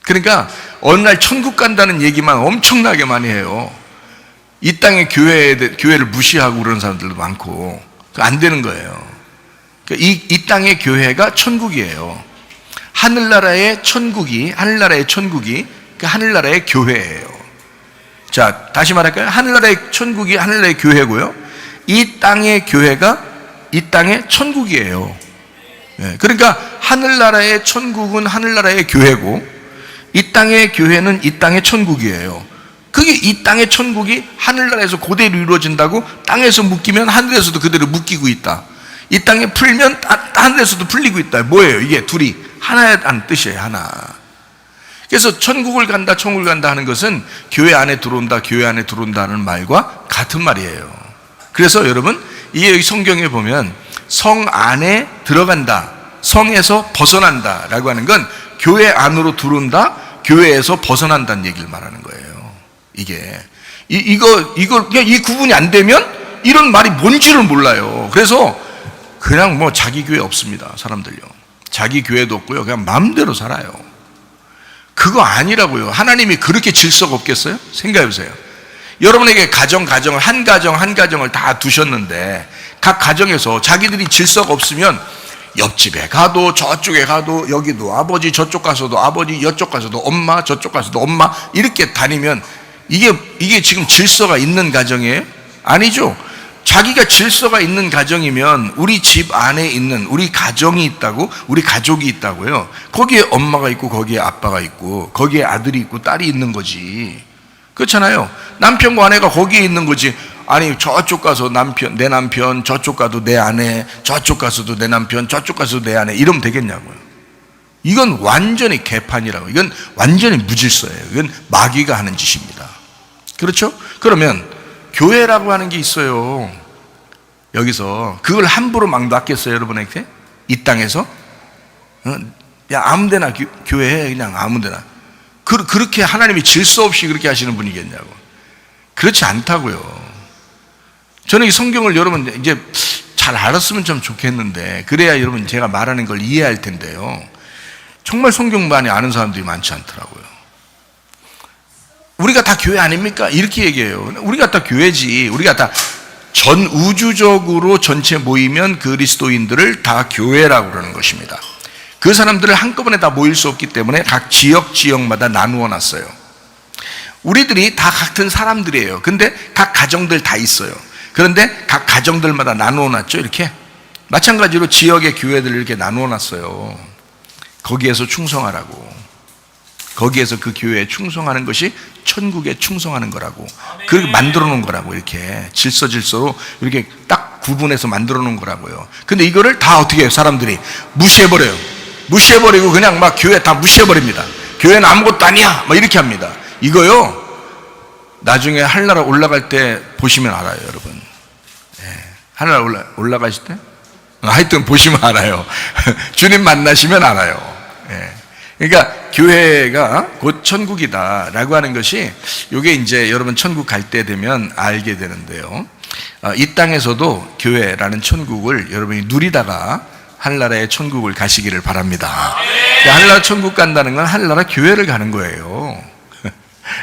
그러니까 어느 날 천국 간다는 얘기만 엄청나게 많이 해요. 이 땅의 교회를 무시하고 그러는 사람들도 많고, 안 되는 거예요. 이 땅의 교회가 천국이에요. 하늘나라의 천국이 그 하늘나라의 교회예요. 자, 다시 말할까요? 하늘나라의 천국이 하늘나라의 교회고요, 이 땅의 교회가 이 땅의 천국이에요. 그러니까 하늘나라의 천국은 하늘나라의 교회고, 이 땅의 교회는 이 땅의 천국이에요. 그게 이 땅의 천국이 하늘나라에서 그대로 이루어진다고, 땅에서 묶이면 하늘에서도 그대로 묶이고 있다. 이 땅에 풀면 하늘에서도 풀리고 있다. 뭐예요? 이게 둘이 하나라는 뜻이에요. 하나. 그래서 천국을 간다, 천국을 간다 하는 것은 교회 안에 들어온다, 교회 안에 들어온다는 말과 같은 말이에요. 그래서 여러분, 이게 여기 성경에 보면 성 안에 들어간다, 성에서 벗어난다 라고 하는 건 교회 안으로 들어온다, 교회에서 벗어난다는 얘기를 말하는 거예요. 이게 이걸 그냥 이 구분이 안 되면 이런 말이 뭔지를 몰라요. 그래서 그냥 뭐 자기 교회 없습니다, 사람들요. 자기 교회도 없고요, 그냥 마음대로 살아요. 그거 아니라고요. 하나님이 그렇게 질서가 없겠어요? 생각해 보세요. 여러분에게 한 가정을 다 두셨는데, 각 가정에서 자기들이 질서가 없으면 옆집에 가도 저쪽에 가도, 여기도 아버지, 저쪽 가서도 아버지, 이쪽 가서도 엄마, 저쪽 가서도 엄마, 이렇게 다니면 이게 지금 질서가 있는 가정이에요? 아니죠. 자기가 질서가 있는 가정이면 우리 집 안에 있는 우리 가정이 있다고, 우리 가족이 있다고요. 거기에 엄마가 있고, 거기에 아빠가 있고, 거기에 아들이 있고, 딸이 있는 거지. 그렇잖아요. 남편과 아내가 거기에 있는 거지. 아니, 저쪽 가서 내 남편, 저쪽 가도 내 아내, 저쪽 가서도 내 남편, 저쪽 가서도 내 아내, 이러면 되겠냐고요. 이건 완전히 개판이라고. 이건 완전히 무질서예요. 이건 마귀가 하는 짓입니다. 그렇죠? 그러면 교회라고 하는 게 있어요. 여기서 그걸 함부로 막 놨겠어요, 여러분에게? 이 땅에서? 야, 아무데나 교회해, 그냥 아무데나. 그렇게 하나님이 질서 없이 그렇게 하시는 분이겠냐고. 그렇지 않다고요. 저는 이 성경을 여러분 이제 잘 알았으면 좀 좋겠는데, 그래야 여러분 제가 말하는 걸 이해할 텐데요, 정말 성경 많이 아는 사람들이 많지 않더라고요. 우리가 다 교회 아닙니까? 이렇게 얘기해요. 우리가 다 교회지. 우리가 다 전 우주적으로 전체 모이면 그리스도인들을 다 교회라고 그러는 것입니다. 그 사람들을 한꺼번에 다 모일 수 없기 때문에 각 지역마다 나누어 놨어요. 우리들이 다 같은 사람들이에요. 근데 각 가정들 다 있어요. 그런데 각 가정들마다 나누어 놨죠, 이렇게. 마찬가지로 지역의 교회들을 이렇게 나누어 놨어요. 거기에서 충성하라고. 거기에서 그 교회에 충성하는 것이 천국에 충성하는 거라고. 그렇게 만들어 놓은 거라고. 이렇게 질서로 이렇게 딱 구분해서 만들어 놓은 거라고요. 근데 이거를 다 어떻게 해요? 사람들이 무시해버려요. 무시해버리고 그냥 막 교회 다 무시해버립니다. 교회는 아무것도 아니야, 막 이렇게 합니다. 이거요, 나중에 하늘나라 올라갈 때 보시면 알아요, 여러분. 하늘나라 올라가실 때? 하여튼 보시면 알아요. 주님 만나시면 알아요. 그러니까 교회가 곧 천국이다라고 하는 것이, 이게 이제 여러분 천국 갈 때 되면 알게 되는데요, 이 땅에서도 교회라는 천국을 여러분이 누리다가 하늘나라의 천국을 가시기를 바랍니다. 하늘나라 천국 간다는 건 하늘나라 교회를 가는 거예요.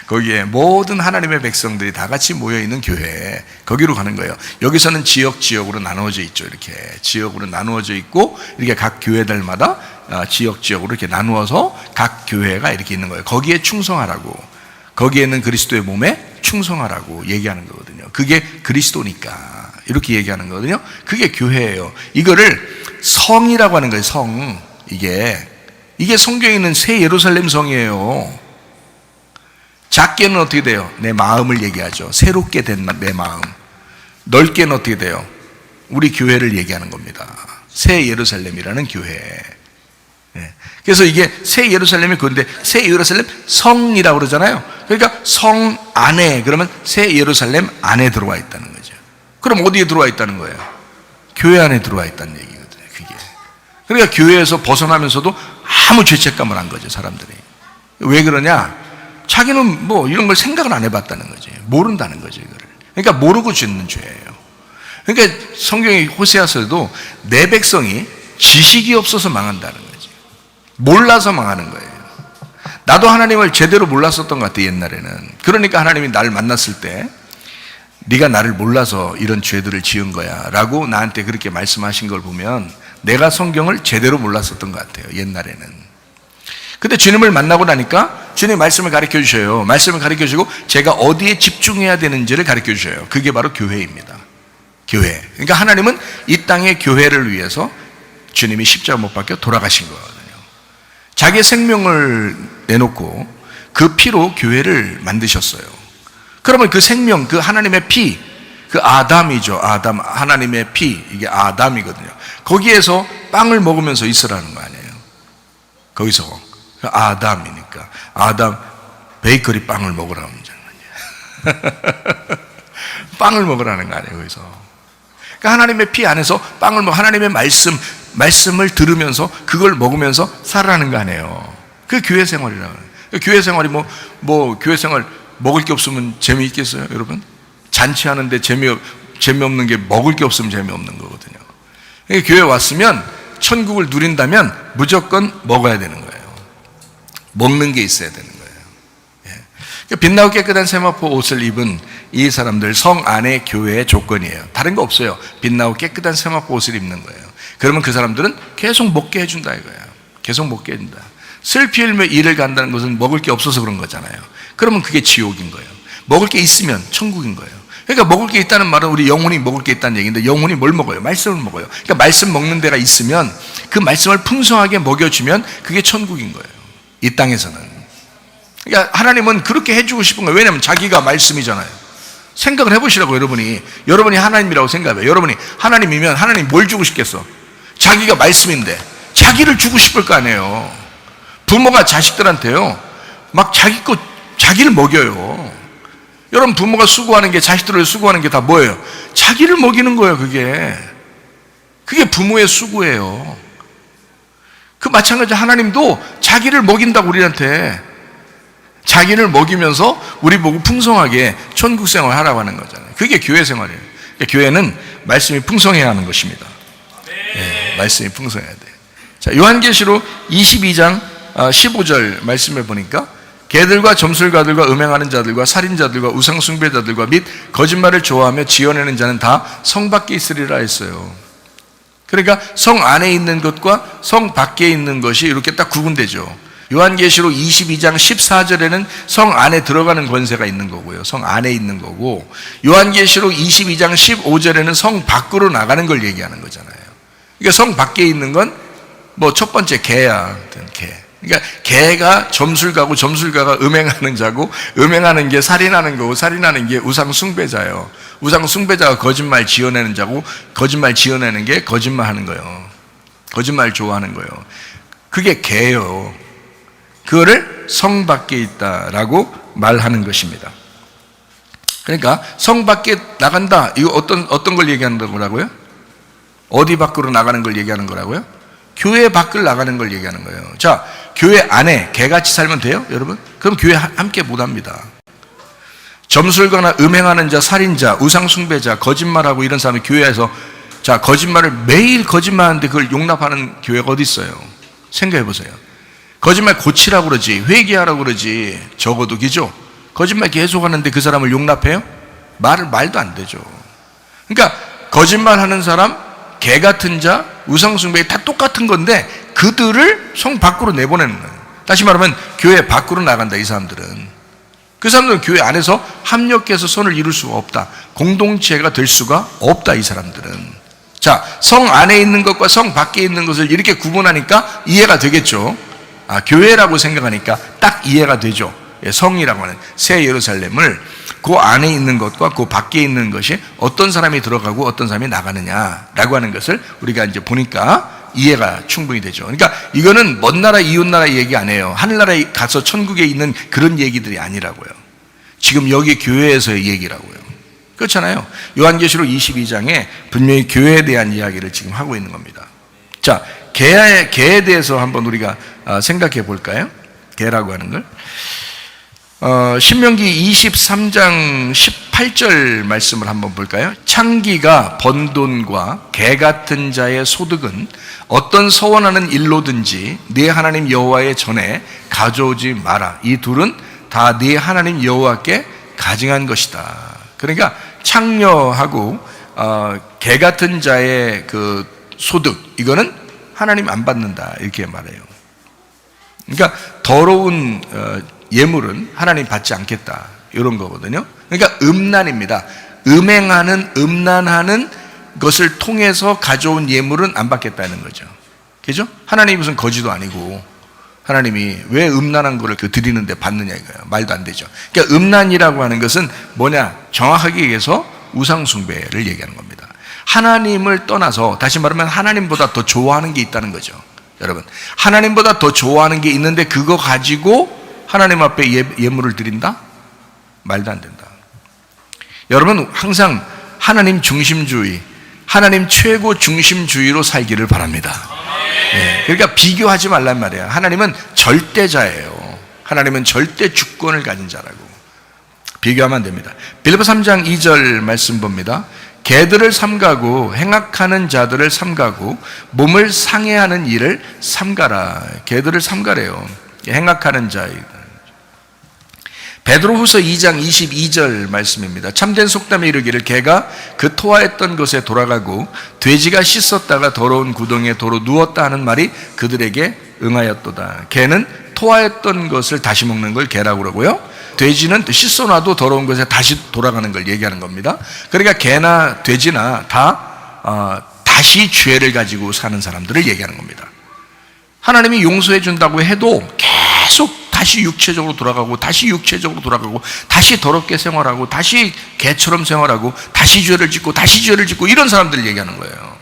거기에 모든 하나님의 백성들이 다 같이 모여있는 교회, 거기로 가는 거예요. 여기서는 지역으로 나누어져 있죠. 이렇게 지역으로 나누어져 있고, 이렇게 각 교회들마다 지역으로 이렇게 나누어서 각 교회가 이렇게 있는 거예요. 거기에 충성하라고, 거기에 있는 그리스도의 몸에 충성하라고 얘기하는 거거든요. 그게 그리스도니까 이렇게 얘기하는 거거든요. 그게 교회예요. 이거를 성이라고 하는 거예요. 성. 이게 성경에 있는 새 예루살렘 성이에요. 작게는 어떻게 돼요? 내 마음을 얘기하죠. 새롭게 된 내 마음. 넓게는 어떻게 돼요? 우리 교회를 얘기하는 겁니다. 새 예루살렘이라는 교회. 예. 그래서 이게 새 예루살렘이 그런데 새 예루살렘 성이라고 그러잖아요. 그러니까 성 안에, 그러면 새 예루살렘 안에 들어와 있다는 거죠. 그럼 어디에 들어와 있다는 거예요? 교회 안에 들어와 있다는 얘기거든요. 그게. 그러니까 교회에서 벗어나면서도 아무 죄책감을 안 거죠, 사람들이. 왜 그러냐? 자기는 뭐 이런 걸 생각을 안 해봤다는 거지. 모른다는 거죠, 이거를. 그러니까 모르고 짓는 죄예요. 그러니까 성경의 호세아서에도 내 백성이 지식이 없어서 망한다는 거지. 몰라서 망하는 거예요. 나도 하나님을 제대로 몰랐었던 것 같아, 옛날에는. 그러니까 하나님이 나를 만났을 때 네가 나를 몰라서 이런 죄들을 지은 거야 라고 나한테 그렇게 말씀하신 걸 보면 내가 성경을 제대로 몰랐었던 것 같아요, 옛날에는. 근데 주님을 만나고 나니까 주님 말씀을 가르쳐 주셔요. 말씀을 가르쳐 주시고 제가 어디에 집중해야 되는지를 가르쳐 주셔요. 그게 바로 교회입니다. 교회. 그러니까 하나님은 이 땅의 교회를 위해서 주님이 십자가 못 박혀 돌아가신 거거든요. 자기의 생명을 내놓고 그 피로 교회를 만드셨어요. 그러면 그 생명, 그 하나님의 피, 그 아담이죠. 아담, 하나님의 피, 이게 아담이거든요. 거기에서 빵을 먹으면서 있으라는 거 아니에요. 거기서 아담이니까 아담 베이커리 빵을 먹으라는 거잖아요. 빵을 먹으라는 거 아니에요, 거기서. 그러니까 하나님의 피 안에서 빵을 먹어, 하나님의 말씀을 들으면서 그걸 먹으면서 살아라는 거 아니에요. 그 교회 생활이라고. 교회 생활이 교회 생활 먹을 게 없으면 재미있겠어요, 여러분? 잔치하는데 재미없는 게 먹을 게 없으면 재미없는 거거든요. 그러니까 교회 왔으면 천국을 누린다면 무조건 먹어야 되는 거예요. 먹는 게 있어야 되는 거예요. 예. 빛나고 깨끗한 세마포 옷을 입은 이 사람들, 성 안의 교회의 조건이에요. 다른 거 없어요. 빛나고 깨끗한 세마포 옷을 입는 거예요. 그러면 그 사람들은 계속 먹게 해준다 이거예요. 계속 먹게 해준다. 슬피 흘며 일을 간다는 것은 먹을 게 없어서 그런 거잖아요. 그러면 그게 지옥인 거예요. 먹을 게 있으면 천국인 거예요. 그러니까 먹을 게 있다는 말은 우리 영혼이 먹을 게 있다는 얘기인데, 영혼이 뭘 먹어요? 말씀을 먹어요. 그러니까 말씀 먹는 데가 있으면 그 말씀을 풍성하게 먹여주면 그게 천국인 거예요, 이 땅에서는. 그러니까 하나님은 그렇게 해주고 싶은 거예요. 왜냐하면 자기가 말씀이잖아요. 생각을 해보시라고. 여러분이 하나님이라고 생각해요. 여러분이 하나님이면 하나님 뭘 주고 싶겠어? 자기가 말씀인데 자기를 주고 싶을 거 아니에요. 부모가 자식들한테요 막 자기를 먹여요. 여러분, 부모가 수고하는 게, 자식들을 수고하는 게 다 뭐예요? 자기를 먹이는 거예요. 그게 부모의 수고예요. 그 마찬가지 하나님도 자기를 먹인다고, 우리한테 자기를 먹이면서 우리 보고 풍성하게 천국 생활 하라고 하는 거잖아요. 그게 교회 생활이에요. 그러니까 교회는 말씀이 풍성해야 하는 것입니다. 네, 말씀이 풍성해야 돼요. 자, 요한계시록 22장 15절 말씀해 보니까 개들과 점술가들과 음행하는 자들과 살인자들과 우상숭배자들과 및 거짓말을 좋아하며 지어내는 자는 다 성 밖에 있으리라 했어요. 그러니까 성 안에 있는 것과 성 밖에 있는 것이 이렇게 딱 구분되죠. 요한계시록 22장 14절에는 성 안에 들어가는 권세가 있는 거고요, 성 안에 있는 거고, 요한계시록 22장 15절에는 성 밖으로 나가는 걸 얘기하는 거잖아요. 그러니까 성 밖에 있는 건 첫 번째 개야, 개. 그러니까 개가 점술가고, 점술가가 음행하는 자고, 음행하는 게 살인하는 거고, 살인하는 게 우상 숭배자예요. 우상 숭배자가 거짓말 지어내는 자고, 거짓말 지어내는 게 거짓말하는 거예요. 거짓말 좋아하는 거예요. 그게 개예요. 그거를 성 밖에 있다라고 말하는 것입니다. 그러니까 성 밖에 나간다, 이거 어떤 걸 얘기하는 거라고요? 어디 밖으로 나가는 걸 얘기하는 거라고요? 교회 밖을 나가는 걸 얘기하는 거예요. 자, 교회 안에 개같이 살면 돼요, 여러분? 그럼 교회 함께 못 합니다. 점술가나 음행하는 자, 살인자, 우상숭배자, 거짓말하고 이런 사람이 교회에서, 자, 거짓말을 매일 거짓말하는데 그걸 용납하는 교회가 어디 있어요? 생각해 보세요. 거짓말 고치라고 그러지, 회개하라고 그러지, 적어도, 그죠? 거짓말 계속 하는데 그 사람을 용납해요? 말도 안 되죠. 그러니까 거짓말하는 사람, 개 같은 자, 우상숭배 다 똑같은 건데 그들을 성 밖으로 내보내는 거예요. 다시 말하면 교회 밖으로 나간다, 이 사람들은. 그 사람들은 교회 안에서 합력해서 선을 이룰 수가 없다. 공동체가 될 수가 없다, 이 사람들은. 자, 성 안에 있는 것과 성 밖에 있는 것을 이렇게 구분하니까 이해가 되겠죠. 교회라고 생각하니까 딱 이해가 되죠. 성이라고 하는 새 예루살렘을, 그 안에 있는 것과 그 밖에 있는 것이 어떤 사람이 들어가고 어떤 사람이 나가느냐라고 하는 것을 우리가 이제 보니까 이해가 충분히 되죠. 그러니까 이거는 먼 나라 이웃 나라 얘기 아니에요. 하늘나라에 가서 천국에 있는 그런 얘기들이 아니라고요. 지금 여기 교회에서의 얘기라고요. 그렇잖아요. 요한계시록 22장에 분명히 교회에 대한 이야기를 지금 하고 있는 겁니다. 자, 개에 대해서 한번 우리가 생각해 볼까요? 개라고 하는 걸. 신명기 23장 18절 말씀을 한번 볼까요? 창기가 번 돈과 개 같은 자의 소득은 어떤 서원하는 일로든지 네 하나님 여호와의 전에 가져오지 마라. 이 둘은 다 네 하나님 여호와께 가증한 것이다. 그러니까 창녀하고 개 같은 자의 그 소득, 이거는 하나님 안 받는다, 이렇게 말해요. 그러니까 더러운 예물은 하나님 받지 않겠다, 이런 거거든요. 그러니까 음란입니다. 음란하는 것을 통해서 가져온 예물은 안 받겠다는 거죠. 그죠? 하나님이 무슨 거지도 아니고 하나님이 왜 음란한 거를 드리는데 받느냐 이거예요. 말도 안 되죠. 그러니까 음란이라고 하는 것은 뭐냐? 정확하게 얘기해서 우상숭배를 얘기하는 겁니다. 하나님을 떠나서, 다시 말하면 하나님보다 더 좋아하는 게 있다는 거죠. 여러분, 하나님보다 더 좋아하는 게 있는데 그거 가지고 하나님 앞에 예물을 드린다? 말도 안 된다. 여러분, 항상 하나님 중심주의, 하나님 최고 중심주의로 살기를 바랍니다. 네, 그러니까 비교하지 말란 말이에요. 하나님은 절대자예요. 하나님은 절대 주권을 가진 자라고. 비교하면 안 됩니다. 빌립보 3장 2절 말씀 봅니다. 개들을 삼가고 행악하는 자들을 삼가고 몸을 상해하는 일을 삼가라. 개들을 삼가래요. 행악하는 자. 베드로후서 2장 22절 말씀입니다. 참된 속담에 이르기를 개가 그 토하였던 것에 돌아가고 돼지가 씻었다가 더러운 구덩이에 도로 누웠다 하는 말이 그들에게 응하였도다. 개는 토하였던 것을 다시 먹는 걸 개라고 그러고요, 돼지는 씻어놔도 더러운 것에 다시 돌아가는 걸 얘기하는 겁니다. 그러니까 개나 돼지나 다 다시 죄를 가지고 사는 사람들을 얘기하는 겁니다. 하나님이 용서해 준다고 해도 계속 다시 육체적으로 돌아가고 다시 육체적으로 돌아가고 다시 더럽게 생활하고 다시 개처럼 생활하고 다시 죄를 짓고 다시 죄를 짓고, 이런 사람들을 얘기하는 거예요.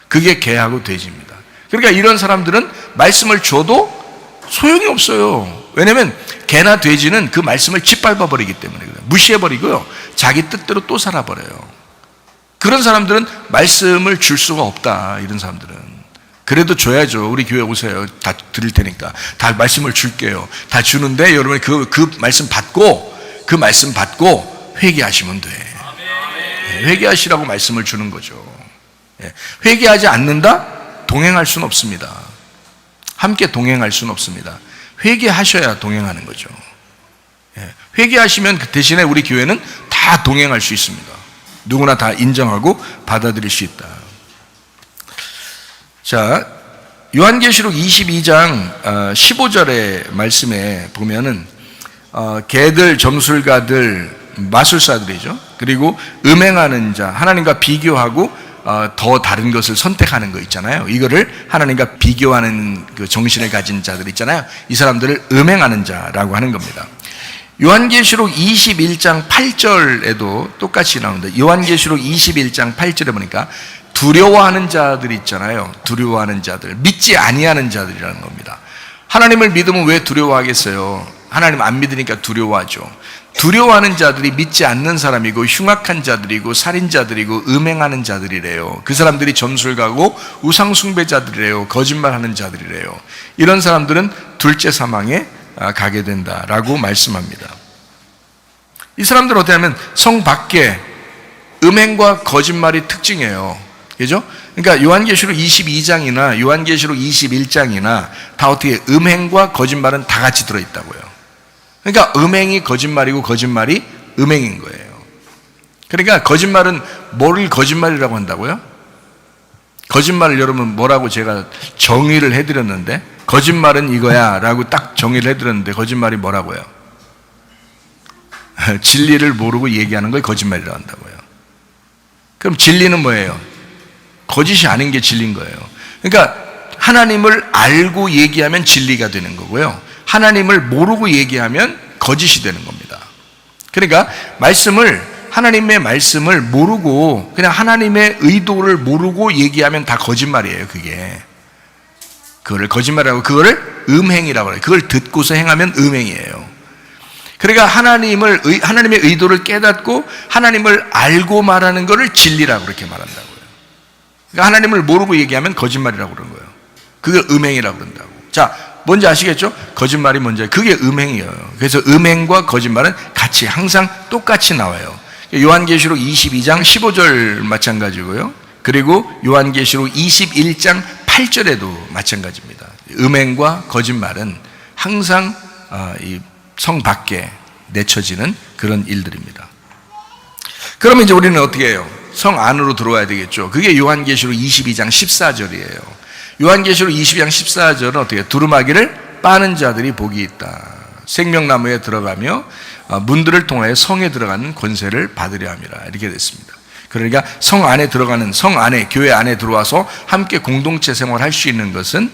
그게 개하고 돼지입니다. 그러니까 이런 사람들은 말씀을 줘도 소용이 없어요. 왜냐하면 개나 돼지는 그 말씀을 짓밟아 버리기 때문에 그래요. 무시해 버리고요, 자기 뜻대로 또 살아버려요. 그런 사람들은 말씀을 줄 수가 없다. 이런 사람들은 그래도 줘야죠. 우리 교회 오세요. 다 드릴 테니까. 다 말씀을 줄게요. 다 주는데 여러분이 그 말씀 받고, 그 말씀 받고 회개하시면 돼. 회개하시라고 말씀을 주는 거죠. 회개하지 않는다? 동행할 수는 없습니다. 함께 동행할 수는 없습니다. 회개하셔야 동행하는 거죠. 회개하시면 그 대신에 우리 교회는 다 동행할 수 있습니다. 누구나 다 인정하고 받아들일 수 있다. 자, 요한계시록 22장 15절의 말씀에 보면은 개들, 점술가들, 마술사들이죠. 그리고 음행하는 자, 하나님과 비교하고 더 다른 것을 선택하는 거 있잖아요. 이거를 하나님과 비교하는 그 정신을 가진 자들 있잖아요. 이 사람들을 음행하는 자라고 하는 겁니다. 요한계시록 21장 8절에도 똑같이 나오는데, 요한계시록 21장 8절에 보니까 두려워하는 자들이 있잖아요. 두려워하는 자들, 믿지 아니하는 자들이라는 겁니다. 하나님을 믿으면 왜 두려워하겠어요? 하나님 안 믿으니까 두려워하죠. 두려워하는 자들이 믿지 않는 사람이고 흉악한 자들이고 살인자들이고 음행하는 자들이래요. 그 사람들이 점술가고 우상숭배자들이래요. 거짓말하는 자들이래요. 이런 사람들은 둘째 사망에 가게 된다라고 말씀합니다. 이 사람들은 어떻게 하면 성 밖에 음행과 거짓말이 특징이에요. 그죠? 그러니까 요한계시록 22장이나 요한계시록 21장이나 다 어떻게 음행과 거짓말은 다 같이 들어있다고요. 그러니까 음행이 거짓말이고 거짓말이 음행인 거예요. 그러니까 거짓말은 뭐를 거짓말이라고 한다고요? 거짓말을 여러분 뭐라고 제가 정의를 해드렸는데, 거짓말은 이거야 라고 딱 정의를 해드렸는데 거짓말이 뭐라고요? 진리를 모르고 얘기하는 걸 거짓말이라고 한다고요. 그럼 진리는 뭐예요? 거짓이 아닌 게 진리인 거예요. 그러니까 하나님을 알고 얘기하면 진리가 되는 거고요, 하나님을 모르고 얘기하면 거짓이 되는 겁니다. 그러니까 하나님의 말씀을 모르고 그냥 하나님의 의도를 모르고 얘기하면 다 거짓말이에요. 그게 그거를 거짓말이라고, 그거를 음행이라고 해요. 그걸 듣고서 행하면 음행이에요. 그러니까 하나님의 의도를 깨닫고 하나님을 알고 말하는 것을 진리라고 그렇게 말한다고요. 그러니까 하나님을 모르고 얘기하면 거짓말이라고 그러는 거예요. 그걸 음행이라고 그런다고. 자, 뭔지 아시겠죠? 거짓말이 뭔지. 그게 음행이에요. 그래서 음행과 거짓말은 같이 항상 똑같이 나와요. 요한계시록 22장 15절 마찬가지고요. 그리고 요한계시록 21장 8절에도 마찬가지입니다. 음행과 거짓말은 항상 이 성 밖에 내쳐지는 그런 일들입니다. 그러면 이제 우리는 어떻게 해요? 성 안으로 들어와야 되겠죠. 그게 요한계시록 22장 14절이에요. 요한계시록 22장 14절은 어떻게 해요? 두루마기를 빠는 자들이 복이 있다. 생명나무에 들어가며 문들을 통하여 성에 들어가는 권세를 받으려 함이라. 이렇게 됐습니다. 그러니까 성 안에 들어가는, 성 안에, 교회 안에 들어와서 함께 공동체 생활할 수 있는 것은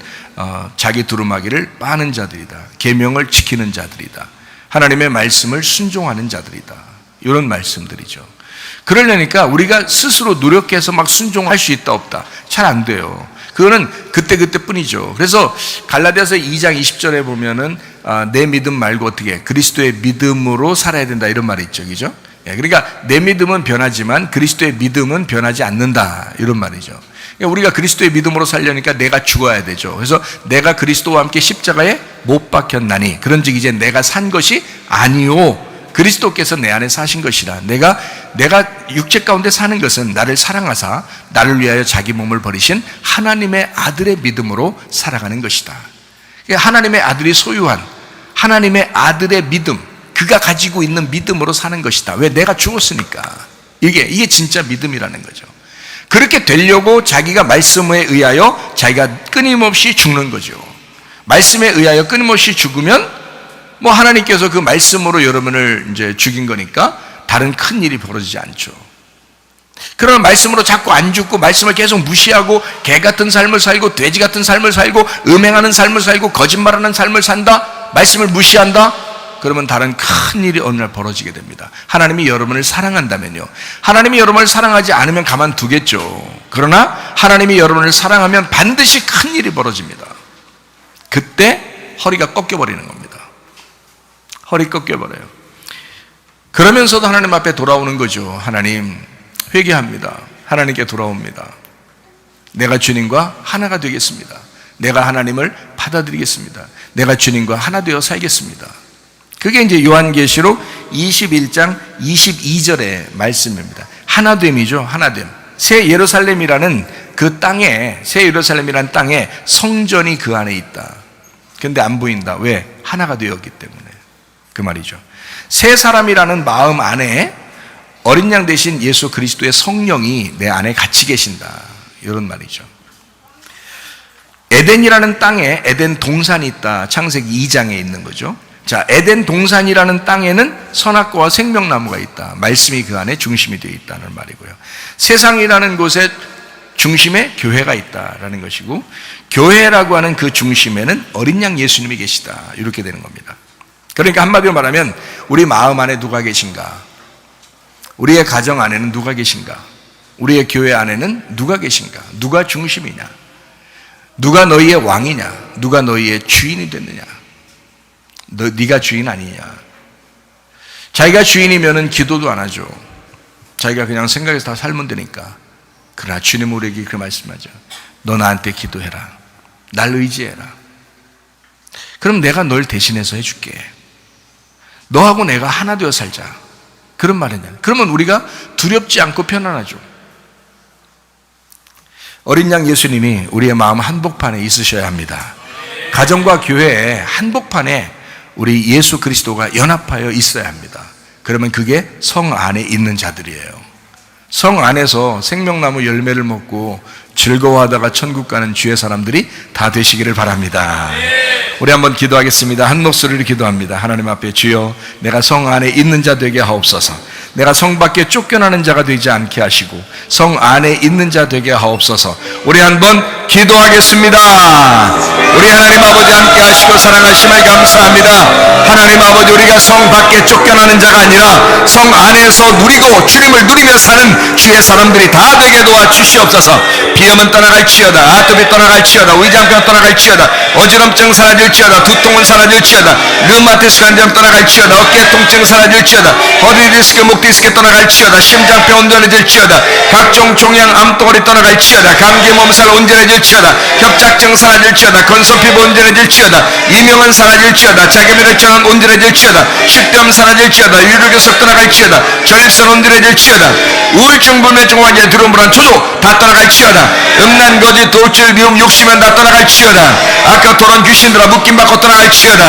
자기 두루마기를 빠는 자들이다. 계명을 지키는 자들이다. 하나님의 말씀을 순종하는 자들이다. 이런 말씀들이죠. 그러려니까 우리가 스스로 노력해서 막 순종할 수 있다 없다, 잘 안 돼요. 그거는 그때 뿐이죠. 그래서 갈라디아서 2장 20절에 보면은 내 믿음 말고 어떻게 그리스도의 믿음으로 살아야 된다, 이런 말이 있죠. 그죠? 그러니까 내 믿음은 변하지만 그리스도의 믿음은 변하지 않는다, 이런 말이죠. 그러니까 우리가 그리스도의 믿음으로 살려니까 내가 죽어야 되죠. 그래서 내가 그리스도와 함께 십자가에 못 박혔나니, 그런즉 이제 내가 산 것이 아니요 그리스도께서 내 안에 사신 것이라. 내가 육체 가운데 사는 것은 나를 사랑하사 나를 위하여 자기 몸을 버리신 하나님의 아들의 믿음으로 살아가는 것이다. 그러니까 하나님의 아들이 소유한 하나님의 아들의 믿음, 그가 가지고 있는 믿음으로 사는 것이다. 왜? 내가 죽었으니까. 이게 진짜 믿음이라는 거죠. 그렇게 되려고 자기가 말씀에 의하여 자기가 끊임없이 죽는 거죠. 말씀에 의하여 끊임없이 죽으면 뭐 하나님께서 그 말씀으로 여러분을 이제 죽인 거니까 다른 큰 일이 벌어지지 않죠. 그러면 말씀으로 자꾸 안 죽고 말씀을 계속 무시하고 개 같은 삶을 살고 돼지 같은 삶을 살고 음행하는 삶을 살고 거짓말하는 삶을 산다, 말씀을 무시한다, 그러면 다른 큰 일이 어느 날 벌어지게 됩니다. 하나님이 여러분을 사랑한다면요, 하나님이 여러분을 사랑하지 않으면 가만두겠죠. 그러나 하나님이 여러분을 사랑하면 반드시 큰 일이 벌어집니다. 그때 허리가 꺾여버리는 겁니다. 허리 꺾여버려요. 그러면서도 하나님 앞에 돌아오는 거죠. 하나님, 회개합니다. 하나님께 돌아옵니다. 내가 주님과 하나가 되겠습니다. 내가 하나님을 받아들이겠습니다. 내가 주님과 하나 되어 살겠습니다. 그게 이제 요한계시록 21장 22절의 말씀입니다. 하나됨이죠. 하나됨. 새 예루살렘이라는 그 땅에, 새 예루살렘이라는 땅에 성전이 그 안에 있다. 그런데 안 보인다. 왜? 하나가 되었기 때문에. 그 말이죠. 새 사람이라는 마음 안에 어린 양 대신 예수 그리스도의 성령이 내 안에 같이 계신다, 이런 말이죠. 에덴이라는 땅에 에덴 동산이 있다. 창세기 2장에 있는 거죠. 자, 에덴 동산이라는 땅에는 선악과와 생명나무가 있다. 말씀이 그 안에 중심이 되어 있다는 말이고요. 세상이라는 곳에 중심에 교회가 있다라는 것이고, 교회라고 하는 그 중심에는 어린 양 예수님이 계시다, 이렇게 되는 겁니다. 그러니까 한마디로 말하면 우리 마음 안에 누가 계신가? 우리의 가정 안에는 누가 계신가? 우리의 교회 안에는 누가 계신가? 누가 중심이냐? 누가 너희의 왕이냐? 누가 너희의 주인이 됐느냐? 네가 주인 아니냐? 자기가 주인이면은 기도도 안 하죠. 자기가 그냥 생각해서 다 살면 되니까. 그러나 주님 우리에게 그 말씀하죠. 너 나한테 기도해라. 날 의지해라. 그럼 내가 널 대신해서 해줄게. 너하고 내가 하나 되어 살자. 그런 말이냐. 그러면 우리가 두렵지 않고 편안하죠. 어린 양 예수님이 우리의 마음 한복판에 있으셔야 합니다. 가정과 교회에 한복판에 우리 예수 그리스도가 연합하여 있어야 합니다. 그러면 그게 성 안에 있는 자들이에요. 성 안에서 생명나무 열매를 먹고 즐거워하다가 천국 가는 주의 사람들이 다 되시기를 바랍니다. 우리 한번 기도하겠습니다. 한 목소리로 기도합니다. 하나님 앞에, 주여, 내가 성 안에 있는 자 되게 하옵소서. 내가 성 밖에 쫓겨나는 자가 되지 않게 하시고 성 안에 있는 자 되게 하옵소서. 우리 한번 기도하겠습니다. 우리 하나님 아버지 함께 하시고 사랑하심을 감사합니다. 하나님 아버지, 우리가 성 밖에 쫓겨나는 자가 아니라 성 안에서 누리고 주님을 누리며 사는 주의 사람들이 다 되게 도와주시옵소서. 비염은 떠나갈지어다, 아토피 떠나갈지어다, 위장병 떠나갈지어다, 어지럼증 사라질지어다, 두통은 사라질지어다, 류마티스 관절 떠나갈지어다, 어깨 통증 사라질지어다, 허리 디스크, 목 디스크 떠나갈지어다, 심장병 온전해질지어다, 각종 종양 암덩어리 떠나갈지어다, 감기 몸살 온전해질지어다, 협착증 사라질지어다, 건소피부 온전해질지어다, 이명은 사라질지어다, 자기면역장은 온전해질지어다, 식도염 사라질지어다, 유류교석 떠나갈지어다, 전립선 온전해질지어다, 우울증 불면증 환자의 두려움 불안 초조 다 떠나갈지어다, 음란 거짓 돌출 미움 욕심은 다 떠나갈지어다, 아까 도론 귀신들아 묶임 받고 떠나갈지어다,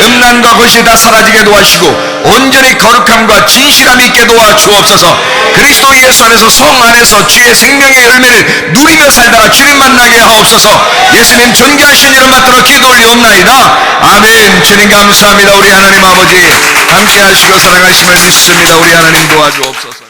음란과 거짓이 다 사라지게 도와주시고 온전히 거룩함과 진실함이 있게 도와주옵소서. 그리스도 예수 안에서 성 안에서 주의 생명의 열매를 누리며 살다가 주님 만나게 하옵소서. 예수님 존귀하신 이름 받들어 기도 올리옵나이다. 아멘. 주님 감사합니다. 우리 하나님 아버지 함께 하시고 사랑하심을 믿습니다. 우리 하나님 도와주옵소서.